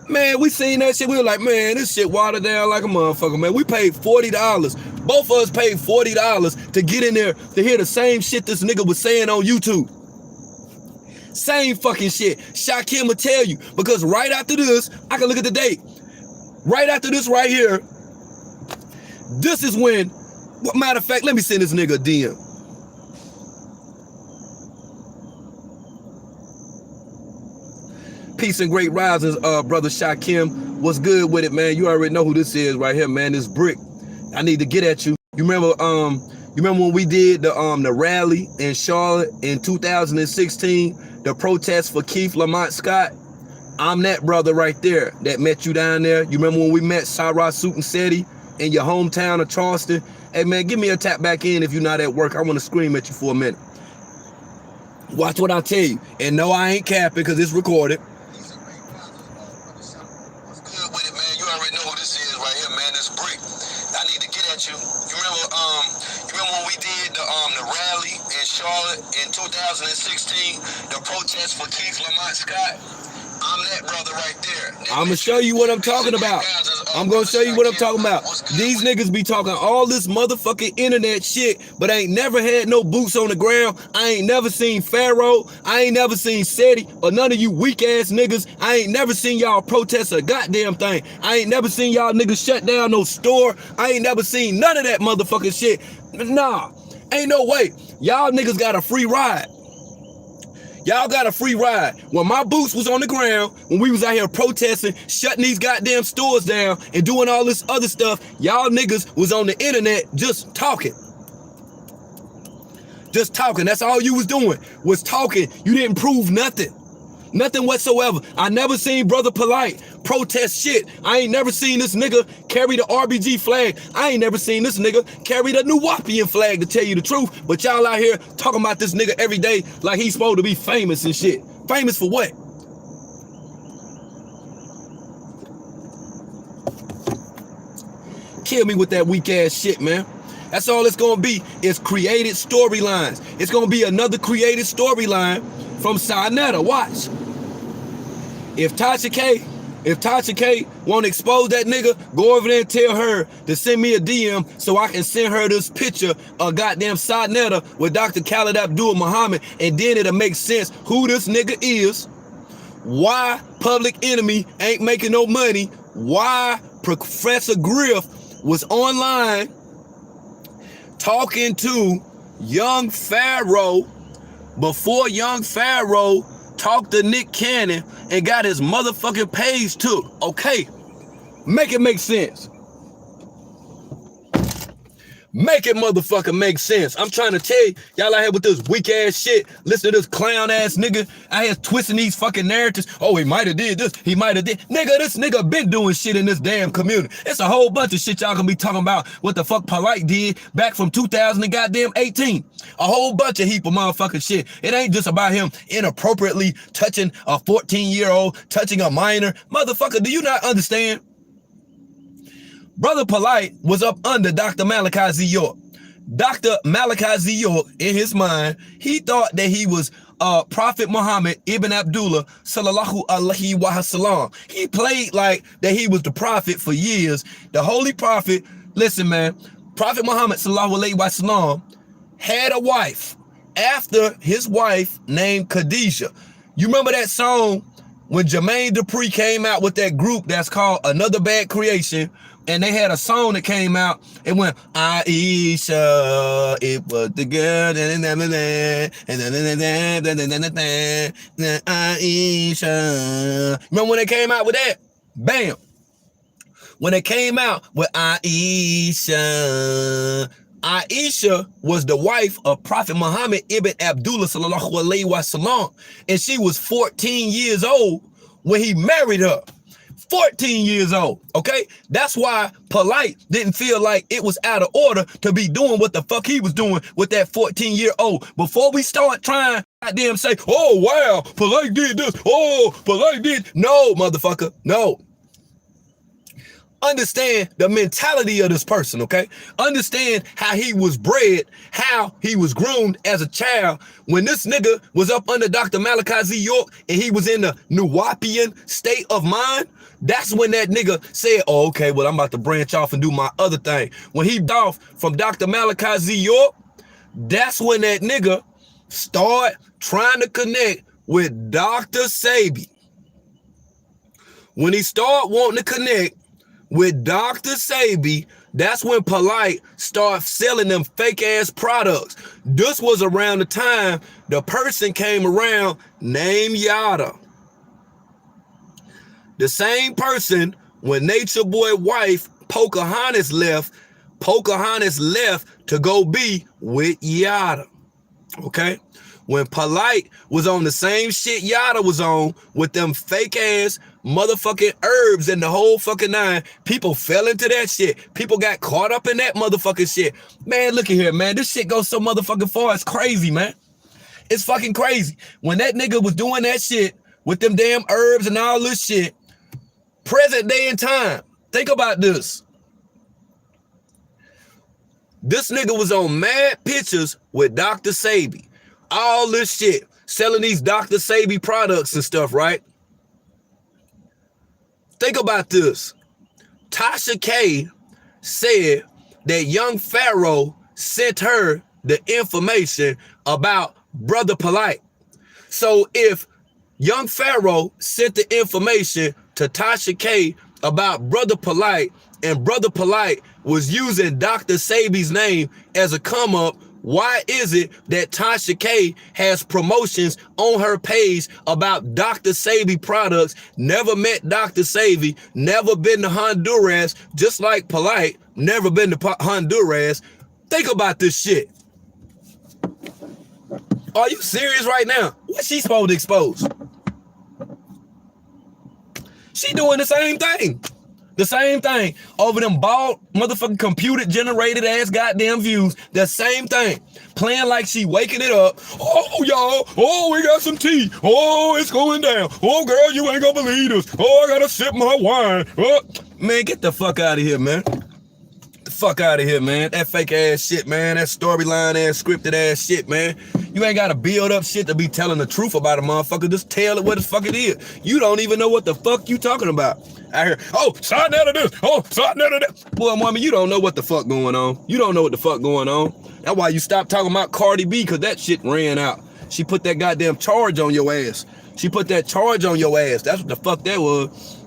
man, we seen that shit. We were like, man, this shit watered down like a motherfucker, man. We paid $40. Both of us paid $40 to get in there to hear the same shit this nigga was saying on YouTube. Same fucking shit. Shakim will tell you. Because right after this, I can look at the date. Right after this right here, this is when, matter of fact, let me send this nigga a DM. Peace and great risings, brother Shakim. What's good with it, man? You already know who this is right here, man. This Brick. I need to get at you. You remember when we did the rally in Charlotte in 2016, the protest for Keith Lamont Scott? I'm that brother right there that met you down there. You remember when we met Pharoah Suit and City in your hometown of Charleston? Hey, man, give me a tap back in if you're not at work. I want to scream at you for a minute. Watch what I tell you. And no, I ain't capping because it's recorded. What's good with it, man? You already know who this is right here, man. This Brick. I need to get at you. You remember when we did the rally in Charlotte in 2016, the protest for Keith Lamont Scott? I'm that brother right there. I'm gonna show you what I'm talking about. I'm gonna show you what I'm talking about. These niggas be talking all this motherfucking internet shit, but I ain't never had no boots on the ground. I ain't never seen Pharoah. I ain't never seen SETI or none of you weak ass niggas. I ain't never seen y'all protest a goddamn thing. I ain't never seen y'all niggas shut down no store. I ain't never seen none of that motherfucking shit. Nah, ain't no way. Y'all niggas got a free ride. Y'all got a free ride. When my boots was on the ground, when we was out here protesting, shutting these goddamn stores down and doing all this other stuff, y'all niggas was on the internet just talking. Just talking. That's all you was doing, was talking. You didn't prove nothing. Nothing whatsoever. I never seen Brother Polight protest shit. I ain't never seen this nigga carry the RBG flag. I ain't never seen this nigga carry the Nuwapian flag, to tell you the truth. But y'all out here talking about this nigga every day like he's supposed to be famous and shit. Famous for what? Kill me with that weak ass shit, man. That's all it's gonna be, is created storylines. It's gonna be another created storyline from Sinetta. Watch. If Tasha K won't expose that nigga, go over there and tell her to send me a DM so I can send her this picture of goddamn Sinetta with Dr. Khaled Abdul Muhammad, and then it'll make sense who this nigga is, why Public Enemy ain't making no money, why Professor Griff was online talking to young Pharoah before young Pharoah talked to Nick Cannon and got his motherfucking page took. Okay, make it make sense. Make it motherfucking make sense. I'm trying to tell you, y'all out here with this weak ass shit. Listen to this clown ass nigga out here twisting these fucking narratives. Oh, he might have did this. He might have did. Nigga, this nigga been doing shit in this damn community. It's a whole bunch of shit y'all gonna be talking about what the fuck Polight did back from 2018. A whole bunch of heap of motherfucking shit. It ain't just about him inappropriately touching a 14-year-old, touching a minor. Motherfucker, do you not understand? Brother Polight was up under Dr. Malachi Z. York. Dr. Malachi Z. York, in his mind, he thought that he was Prophet Muhammad Ibn Abdullah sallallahu alaihi wasallam. He played like that he was the prophet for years. The holy prophet. Listen, man, Prophet Muhammad sallallahu alaihi wasallam had a wife after his wife named Khadijah. You remember that song when Jermaine Dupri came out with that group that's called Another Bad Creation? And they had a song that came out. It went, Aisha, it was the girl, Aisha. Remember when they came out with that? Bam. When they came out with Aisha, Aisha was the wife of Prophet Muhammad Ibn Abdullah sallallahu alaihi wasallam, and she was 14 years old when he married her. 14 years old, okay? That's why Polight didn't feel like it was out of order to be doing what the fuck he was doing with that 14-year-old. Before we start trying, goddamn say, oh, wow, Polight did this, oh, Polight did. No, motherfucker, no. Understand the mentality of this person, okay? Understand how he was bred, how he was groomed as a child. When this nigga was up under Dr. Malachi Z. York and he was in the Nuwapian state of mind, that's when that nigga said, oh, okay, well, I'm about to branch off and do my other thing. When he off from Dr. Malachi Z. York, that's when that nigga started trying to connect with Dr. Sebi. When he started wanting to connect with Dr. Sebi, that's when Polight started selling them fake ass products. This was around the time the person came around named Yada. The same person, when Nature Boy wife Pocahontas left to go be with Yada. Okay? When Polight was on the same shit Yada was on with them fake ass motherfucking herbs and the whole fucking nine, people fell into that shit. People got caught up in that motherfucking shit. Man, look at here, man. This shit goes so motherfucking far. It's crazy, man. It's fucking crazy. When that nigga was doing that shit with them damn herbs and all this shit, present day and time, think about this. This nigga was on mad pictures with Dr. Sebi. All this shit, selling these Dr. Sebi products and stuff, right? Think about this. Tasha K said that young Pharoah sent her the information about Brother Polight. So if young Pharoah sent the information to Tasha K about Brother Polight, and Brother Polight was using Dr. Sabi's name as a come up, why is it that Tasha K has promotions on her page about Dr. Sabi products, never met Dr. Sabi, never been to Honduras, just like Polight, never been to Honduras? Think about this shit. Are you serious right now? What's she supposed to expose? She doing the same thing. The same thing over them bald motherfucking computer generated ass goddamn views. The same thing. Playing like she waking it up. Oh, y'all. Oh, we got some tea. Oh, it's going down. Oh, girl, you ain't gonna believe this. Oh, I gotta sip my wine. Oh. Man, get the fuck out of here, man. The fuck out of here, man. That fake ass shit, man. That storyline ass, scripted ass shit, man. You ain't gotta build up shit to be telling the truth about a motherfucker. Just tell it what the fuck it is. You don't even know what the fuck you talking about. I hear, oh, side out of this. Oh, side out of that. Boy, woman, you don't know what the fuck going on. You don't know what the fuck going on. That's why you stopped talking about Cardi B, because that shit ran out. She put that goddamn charge on your ass. She put that charge on your ass. That's what the fuck that was.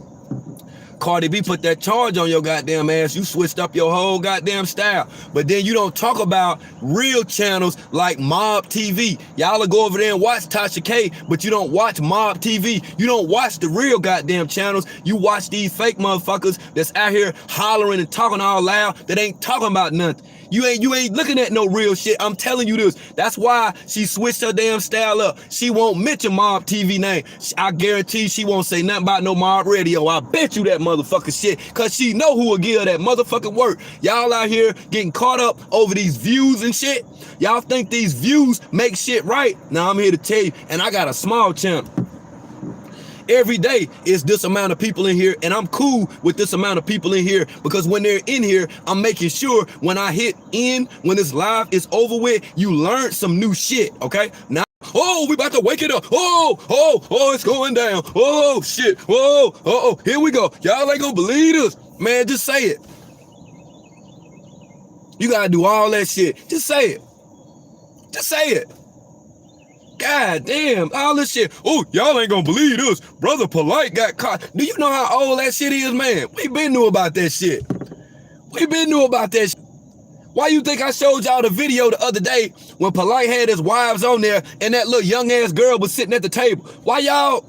Cardi B put that charge on your goddamn ass. You switched up your whole goddamn style. But then you don't talk about real channels like Mob TV. Y'all will go over there and watch Tasha K, but you don't watch Mob TV. You don't watch the real goddamn channels. You watch these fake motherfuckers that's out here hollering and talking all loud that ain't talking about nothing. You ain't looking at no real shit. I'm telling you this. That's why she switched her damn style up. She won't mention Mob TV name. I guarantee she won't say nothing about no Mob Radio. I bet you that motherfucking shit, cause she know who will give her that motherfucking work. Y'all out here getting caught up over these views and shit. Y'all think these views make shit right? Now I'm here to tell you, and I got a small channel. Every day is this amount of people in here, and I'm cool with this amount of people in here, because when they're in here, I'm making sure when I hit end, when this live is over with, you learn some new shit, okay? Now, oh, we about to wake it up. Oh, it's going down. Oh, shit. Oh, here we go. Y'all ain't gonna believe this. Man, just say it. You gotta do all that shit. Just say it. Just say it. God damn, all this shit. Oh, y'all ain't gonna believe this. Brother Polight got caught. Do you know how old that shit is, man? We been knew about that shit. We been knew about that shit. Why you think I showed y'all the video the other day when Polight had his wives on there and that little young ass girl was sitting at the table? Why y'all?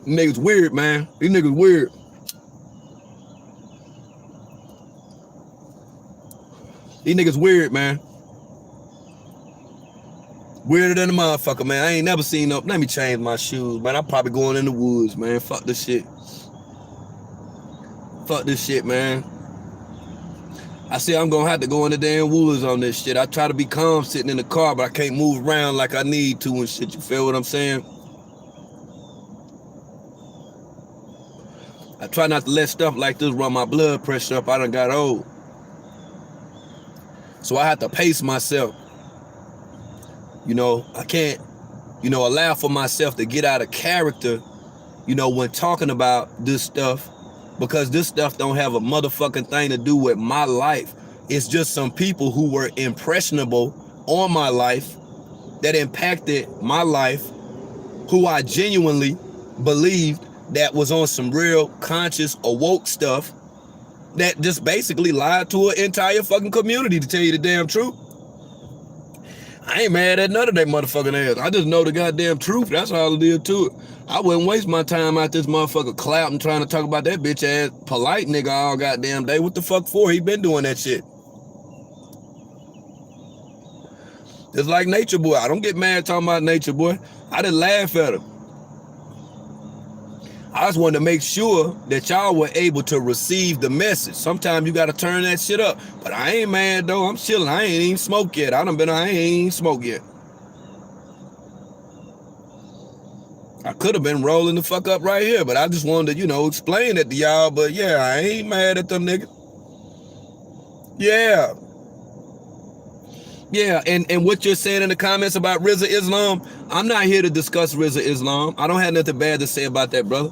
Niggas weird, man. These niggas weird. These niggas weird, man. Weirder than a motherfucker, man. I ain't never seen no. Let me change my shoes, man. I'm probably going in the woods, man. Fuck this shit. Fuck this shit, man. I see I'm gonna have to go in the damn woods on this shit. I try to be calm sitting in the car, but I can't move around like I need to and shit. You feel what I'm saying? I try not to let stuff like this run my blood pressure up. I done got old. So I have to pace myself. You know, I can't, allow for myself to get out of character, when talking about this stuff, because this stuff don't have a motherfucking thing to do with my life. It's just some people who were impressionable on my life, that impacted my life, who I genuinely believed that was on some real conscious awoke stuff that just basically lied to an entire fucking community, to tell you the damn truth. I ain't mad at none of that motherfucking ass. I just know the goddamn truth. That's all it is to it. I wouldn't waste my time out this motherfucker clout and trying to talk about that bitch ass Polight nigga all goddamn day. What the fuck for? He been doing that shit. It's like Nature Boy. I don't get mad talking about Nature Boy. I just laugh at him. I just wanted to make sure that y'all were able to receive the message. Sometimes you got to turn that shit up. But I ain't mad, though. I'm chilling. I ain't even smoked yet. I ain't even smoked yet. I could have been rolling the fuck up right here, but I just wanted to, explain it to y'all. But yeah, I ain't mad at them niggas. Yeah. Yeah, and what you're saying in the comments about Rizza Islam, I'm not here to discuss Rizza Islam. I don't have nothing bad to say about that, brother.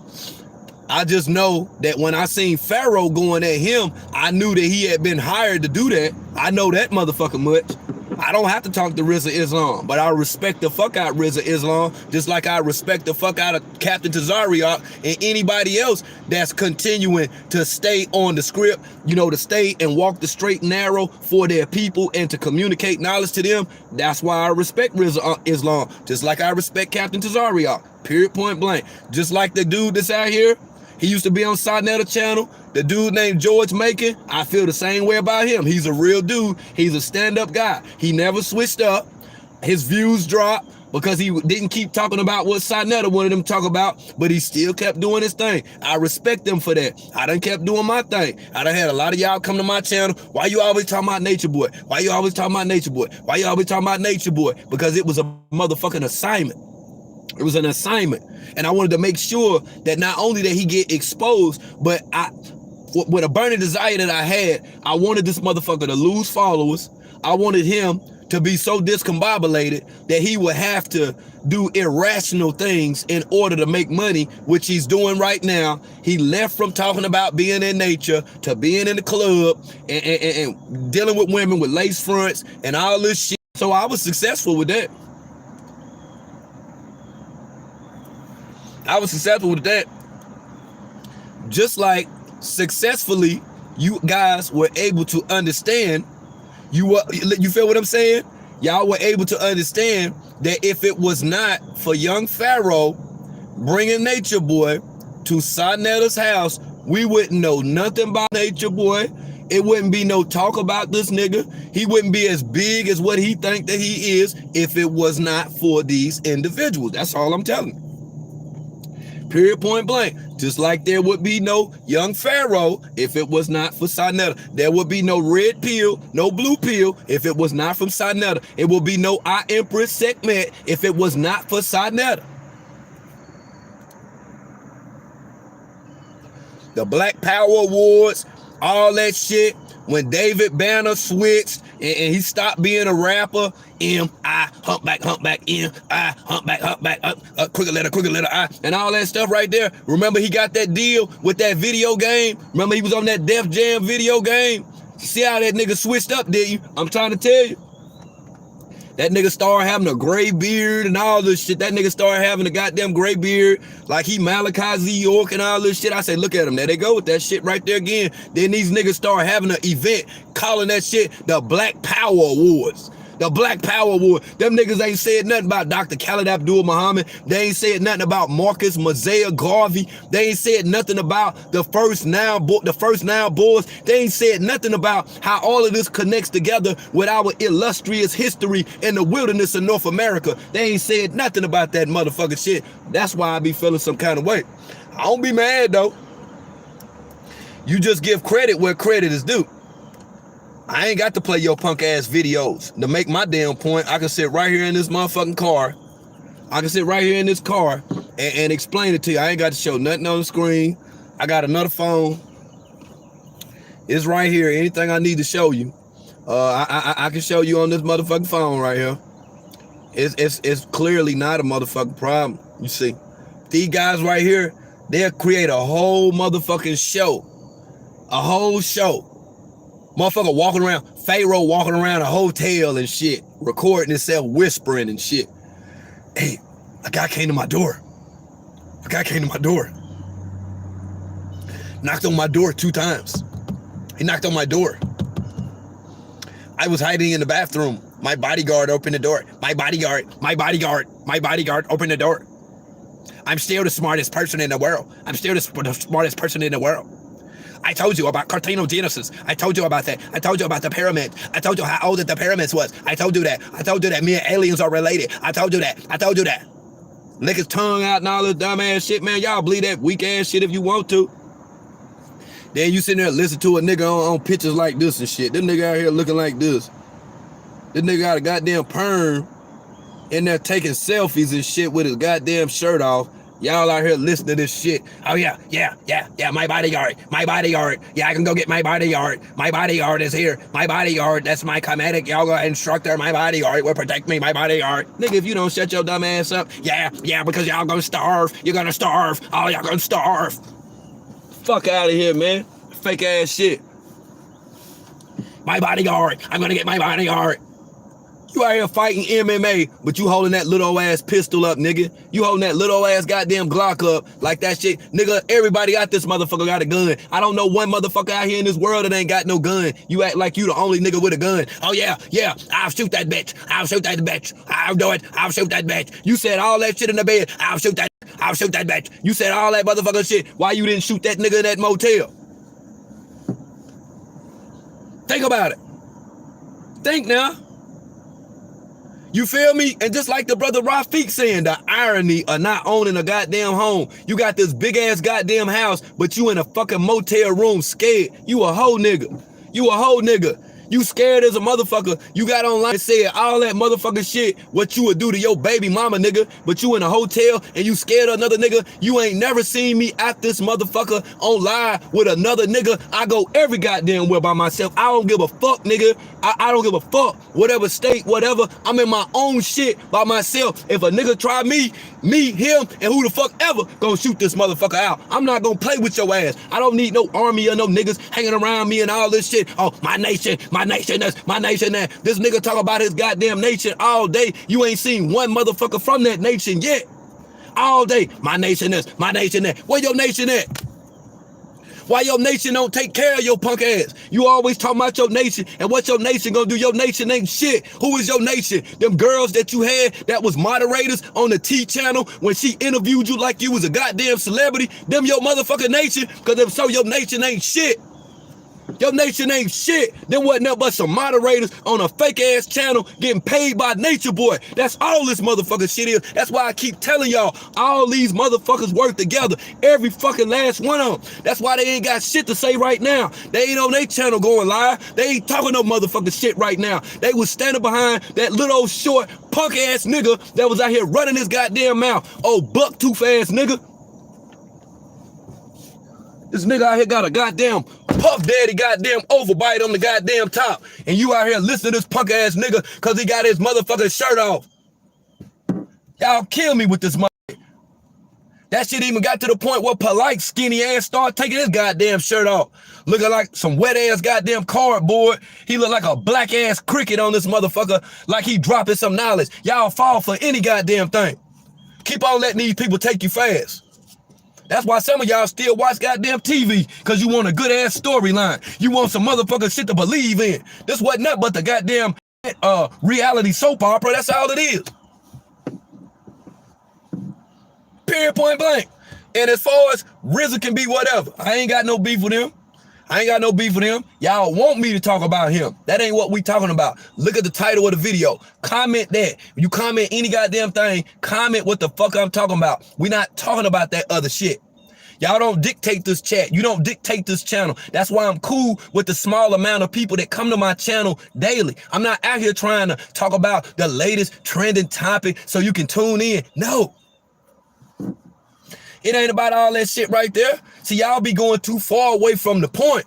I just know that when I seen Pharoah going at him, I knew that he had been hired to do that. I know that motherfucker much. I don't have to talk to Rizza Islam, but I respect the fuck out Rizza Islam, just like I respect the fuck out of Captain Tazariak and anybody else that's continuing to stay on the script, you know, to stay and walk the straight and narrow for their people and to communicate knowledge to them. That's why I respect Rizza Islam, just like I respect Captain Tazariak, period, point blank. Just like the dude that's out here, he used to be on Sidnetta channel. The dude named George Macon, I feel the same way about him. He's a real dude. He's a stand-up guy. He never switched up. His views dropped because he didn't keep talking about what Sidnetta wanted him to talk about, but he still kept doing his thing. I respect him for that. I done kept doing my thing. I done had a lot of y'all come to my channel. Why you always talking about Nature Boy? Why you always talking about Nature Boy? Why you always talking about Nature Boy? Because it was a motherfucking assignment. It was an assignment. And I wanted to make sure that not only that he get exposed, but with a burning desire that I had, I wanted this motherfucker to lose followers. I wanted him to be so discombobulated that he would have to do irrational things in order to make money, which he's doing right now. He left from talking about being in nature to being in the club and dealing with women with lace fronts and all this shit. So I was successful with that. I was successful with that. Just like successfully you guys were able to understand, you feel what I'm saying? Y'all were able to understand that if it was not for young Pharoah bringing Nature Boy to Sidnetta's house, we wouldn't know nothing about Nature Boy. It wouldn't be no talk about this nigga. He wouldn't be as big as what he think that he is if it was not for these individuals. That's all I'm telling you. Period, point blank. Just like there would be no young Pharoah if it was not for Sidnetta. There would be no red pill, no blue pill if it was not from Sidnetta. It will be no I Empress Sekhmet if it was not for Sidnetta. The Black Power Awards, all that shit. When David Banner switched and he stopped being a rapper, M.I. humpback, M.I. humpback, crooked letter, I, and all that stuff right there. Remember he got that deal with that video game? Remember he was on that Def Jam video game? See how that nigga switched up, did you? I'm trying to tell you. That nigga started having a gray beard and all this shit. That nigga started having a goddamn gray beard like he Malachi Z. York and all this shit. I say, look at him. There they go with that shit right there again. Then these niggas start having an event calling that shit the Black Power Awards. The Black Power Award. Them niggas ain't said nothing about Dr. Khaled Abdul Muhammad. They ain't said nothing about Marcus Mosiah Garvey. They ain't said nothing about the First Nile Boys. They ain't said nothing about how all of this connects together with our illustrious history in the wilderness of North America. They ain't said nothing about that motherfucking shit. That's why I be feeling some kind of way. I don't be mad though. You just give credit where credit is due. I ain't got to play your punk ass videos to make my damn point. I can sit right here in this motherfucking car. I can sit right here in this car and explain it to you. I ain't got to show nothing on the screen. I got another phone. It's right here. Anything I need to show you, I can show you on this motherfucking phone right here. It's clearly not a motherfucking problem. You see, these guys right here, they'll create a whole motherfucking show. A whole show. Motherfucker walking around, Pharoah walking around a hotel and shit, recording himself whispering and shit. Hey, a guy came to my door. A guy came to my door. Knocked on my door 2 times. He knocked on my door. I was hiding in the bathroom. My bodyguard opened the door. My bodyguard, open the door. I'm still the smartest person in the world. I'm still the smartest person in the world. I told you about Carthenogenesis. I told you about that. I told you about the pyramids. I told you how old the pyramids was. I told you that. I told you that me and aliens are related. I told you that. I told you that. Lick his tongue out and all this dumb ass shit, man. Y'all believe that weak ass shit if you want to. Then you sitting there and listen to a nigga on pictures like this and shit. This nigga out here looking like this. This nigga got a goddamn perm in there taking selfies and shit with his goddamn shirt off. Y'all out here listening to this shit. Oh yeah, my bodyguard. Yeah, I can go get my bodyguard. My bodyguard is here. My bodyguard, that's my comedic yoga instructor. My bodyguard will protect me, my bodyguard. Nigga, if you don't shut your dumb ass up, yeah, because y'all gonna starve. You're gonna starve. Oh, y'all gonna starve. Fuck out of here, man. Fake ass shit. My bodyguard. I'm gonna get my bodyguard. You out here fighting MMA, but you holding that little ass pistol up, nigga. You holding that little ass goddamn Glock up like that shit. Nigga, everybody out this motherfucker got a gun. I don't know one motherfucker out here in this world that ain't got no gun. You act like you the only nigga with a gun. Oh yeah, I'll shoot that bitch. I'll shoot that bitch. I'll do it. I'll shoot that bitch. You said all that shit in the bed. I'll shoot that bitch. You said all that motherfucker shit. Why you didn't shoot that nigga in that motel? Think about it. Think now. You feel me? And just like the brother Rafiq saying, the irony of not owning a goddamn home. You got this big ass goddamn house, but you in a fucking motel room scared. You a whole nigga. You scared as a motherfucker. You got online and said all that motherfucking shit, what you would do to your baby mama, nigga. But you in a hotel and you scared of another nigga. You ain't never seen me at this motherfucker on live with another nigga. I go every goddamn where by myself. I don't give a fuck, nigga. I don't give a fuck. Whatever state, whatever. I'm in my own shit by myself. If a nigga try me, him, and who the fuck ever gonna shoot this motherfucker out. I'm not gonna play with your ass. I don't need no army or no niggas hanging around me and all this shit. Oh, my nation that. This nigga talk about his goddamn nation all day. You ain't seen one motherfucker from that nation yet. All day, my nation this, my nation that. Where your nation at? Why your nation don't take care of your punk ass? You always talking about your nation and what your nation gonna do. Your nation ain't shit. Who is your nation? Them girls that you had that was moderators on the T channel when she interviewed you like you was a goddamn celebrity. Them your motherfucking nation, because if so, your nation ain't shit. Your nation ain't shit. There wasn't nothing but some moderators on a fake ass channel getting paid by Nature Boy. That's all this motherfucking shit is. That's why I keep telling y'all, all these motherfuckers work together. Every fucking last one of them. That's why they ain't got shit to say right now. They ain't on their channel going live. They ain't talking no motherfucking shit right now. They was standing behind that little old short punk ass nigga that was out here running his goddamn mouth. Oh, buck tooth ass nigga. This nigga out here got a goddamn Puff Daddy goddamn overbite on the goddamn top. And you out here listening to this punk ass nigga because he got his motherfucking shirt off. Y'all kill me with this motherfucker. That shit even got to the point where Polight skinny ass started taking his goddamn shirt off. Looking like some wet ass goddamn cardboard. He look like a black ass cricket on this motherfucker like he dropping some knowledge. Y'all fall for any goddamn thing. Keep on letting these people take you fast. That's why some of y'all still watch goddamn TV, because you want a good ass storyline. You want some motherfucking shit to believe in. This wasn't nothing but the goddamn reality soap opera. That's all it is. Period, point blank. And as far as RZA can be whatever, I ain't got no beef with him. Y'all want me to talk about him. That ain't what we talking about. Look at the title of the video. Comment that. When you comment any goddamn thing, comment what the fuck I'm talking about. We not talking about that other shit. Y'all don't dictate this chat. You don't dictate this channel. That's why I'm cool with the small amount of people that come to my channel daily. I'm not out here trying to talk about the latest trending topic so you can tune in. No. It ain't about all that shit right there. See, y'all be going too far away from the point.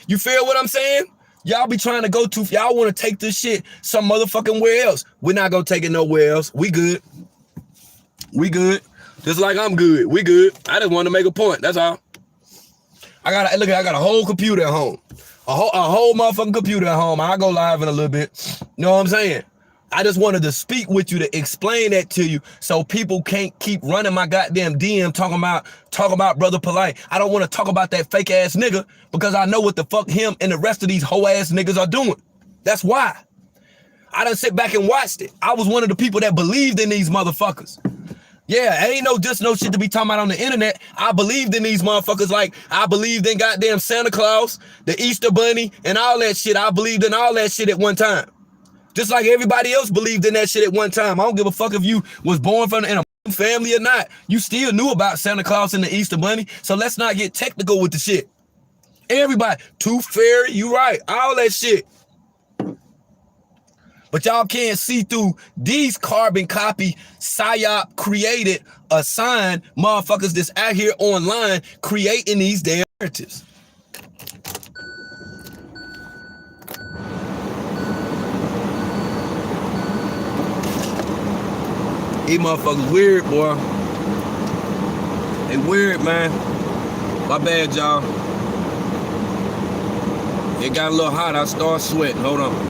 You feel what I'm saying? Y'all be trying to go too, y'all want to take this shit some motherfucking where else. We're not gonna take it nowhere else. We good. Just like I'm good. We good. I just want to make a point. That's all. I got a whole computer at home. A whole motherfucking computer at home. I'll go live in a little bit. You know what I'm saying? I just wanted to speak with you to explain that to you so people can't keep running my goddamn DM talking about Brother Polight. I don't want to talk about that fake ass nigga because I know what the fuck him and the rest of these hoe ass niggas are doing. That's why. I done sit back and watched it. I was one of the people that believed in these motherfuckers. Yeah, ain't no shit to be talking about on the internet. I believed in these motherfuckers like I believed in goddamn Santa Claus, the Easter Bunny, and all that shit. I believed in all that shit at one time. Just like everybody else believed in that shit at one time. I don't give a fuck if you was born in a family or not. You still knew about Santa Claus and the Easter Bunny. So let's not get technical with the shit. Everybody, Tooth Fairy, you right. All that shit. But y'all can't see through these carbon copy psyop created assigned motherfuckers that's out here online creating these damn narratives. These motherfuckers weird, boy. They weird, man. My bad, y'all. It got a little hot. I started sweating. Hold on.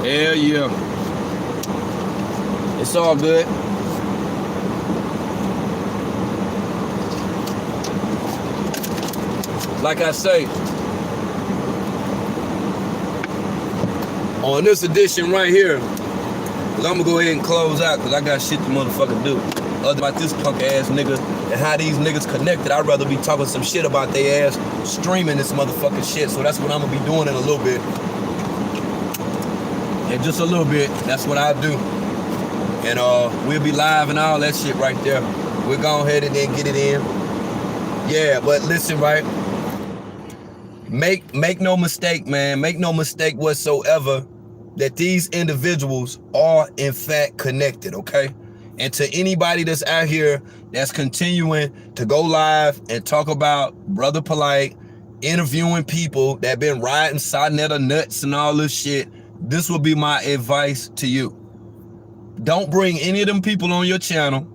Hell yeah. It's all good. Like I say, on this edition right here, I'm gonna go ahead and close out because I got shit to motherfucking do. Other about this punk ass nigga and how these niggas connected, I'd rather be talking some shit about their ass streaming this motherfucking shit. So that's what I'm gonna be doing in a little bit. And just a little bit, that's what I do. And we'll be live and all that shit right there. We'll go ahead and then get it in. Yeah, but listen, right? Make no mistake, man. Make no mistake whatsoever that these individuals are in fact connected, okay? And to anybody that's out here that's continuing to go live and talk about Brother Polight, interviewing people that been riding Sonetta nuts and all this shit, this will be my advice to you. Don't bring any of them people on your channel.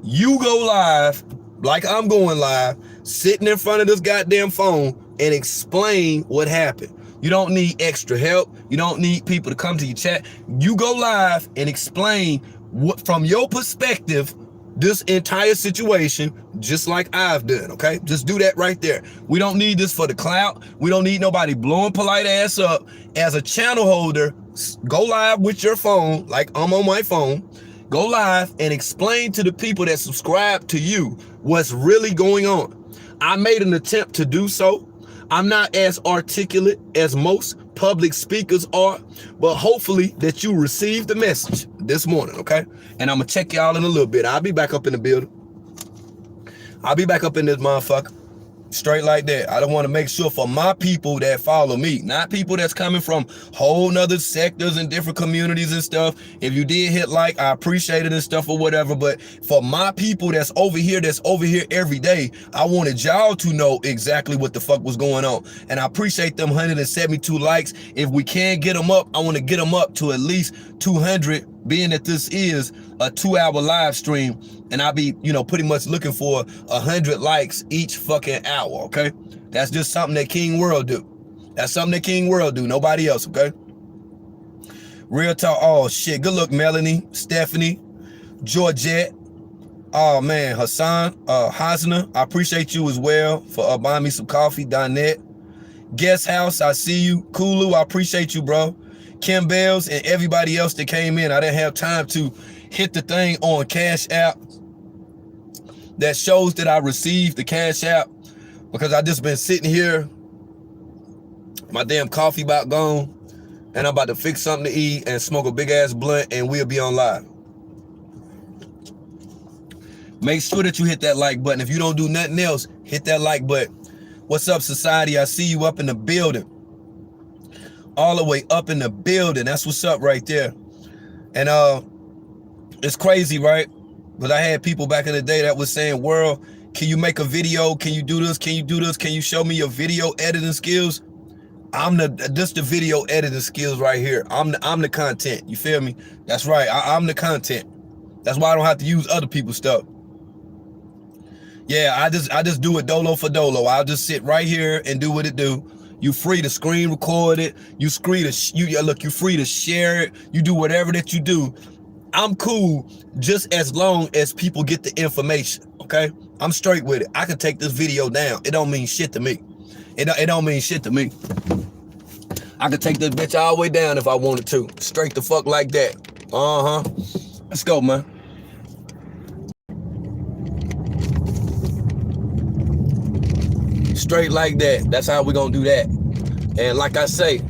You go live, like I'm going live, sitting in front of this goddamn phone and explain what happened. You don't need extra help. You don't need people to come to your chat. You go live and explain what, from your perspective, this entire situation, just like I've done, okay? Just do that right there. We don't need this for the clout. We don't need nobody blowing Polight ass up. As a channel holder, go live with your phone, like I'm on my phone. Go live and explain to the people that subscribe to you what's really going on. I made an attempt to do so. I'm not as articulate as most public speakers are, but hopefully that you received the message this morning, okay? And I'm gonna check y'all in a little bit. I'll be back up in the building. I'll be back up in this motherfucker. Straight like that. I don't want to make sure for my people that follow me, not people that's coming from whole nother sectors and different communities and stuff. If you did hit like, I appreciate it and stuff or whatever. But for my people that's over here every day, I wanted y'all to know exactly what the fuck was going on. And I appreciate them 172 likes. If we can get them up, I want to get them up to at least 200, being that this is a 2-hour live stream. And I'll be, you know, pretty much looking for 100 likes each fucking hour, okay? That's just something that King Wurld do. That's something that King Wurld do, nobody else, okay? Real talk, oh shit, good look, Melanie, Stephanie, Georgette, oh man, Hassan, Hasna, I appreciate you as well for buying me some coffee, Donette. Guest House, I see you. Kulu, I appreciate you, bro. Kim Bells and everybody else that came in. I didn't have time to hit the thing on Cash App that shows that I received the Cash App because I just been sitting here. My damn coffee about gone, and I'm about to fix something to eat and smoke a big ass blunt, and we'll be on live. Make sure that you hit that like button. If you don't do nothing else, hit that like button. What's up, society? I see you up in the building. All the way up in the building. That's what's up right there. And it's crazy, right? But I had people back in the day that was saying, Wurld, can you make a video? Can you do this? Can you do this? Can you show me your video editing skills? This the video editing skills right here. I'm the content. You feel me? That's right. I'm the content. That's why I don't have to use other people's stuff. Yeah, I just do it dolo for dolo. I'll just sit right here and do what it do. You free to screen record it. You free to share it. You do whatever that you do. I'm cool just as long as people get the information, okay? I'm straight with it. I can take this video down. It don't mean shit to me. It don't mean shit to me. I could take this bitch all the way down if I wanted to. Straight the fuck like that. Uh-huh. Let's go, man. Straight like that. That's how we gonna do that. And like I say,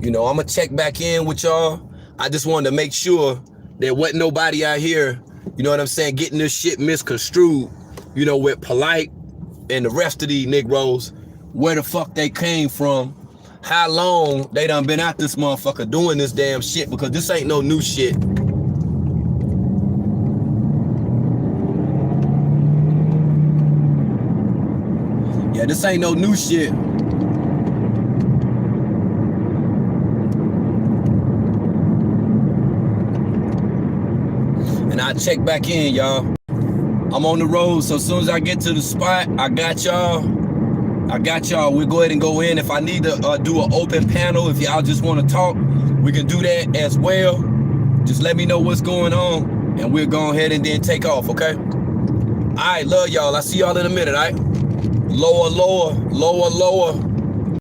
you know, I'm gonna check back in with y'all. I just wanted to make sure there wasn't nobody out here, you know what I'm saying, getting this shit misconstrued, you know, with Polight and the rest of these Negroes where the fuck they came from, how long they done been out this motherfucker doing this damn shit, because this ain't no new shit. Yeah, this ain't no new shit. And I check back in, y'all. I'm on the road, so as soon as I get to the spot, I got y'all. We'll go ahead and go in. If I need to do an open panel, if y'all just want to talk, we can do that as well. Just let me know what's going on, and we'll go ahead and then take off, okay? All right, love y'all. I see y'all in a minute, all right? Lower, lower, lower, lower.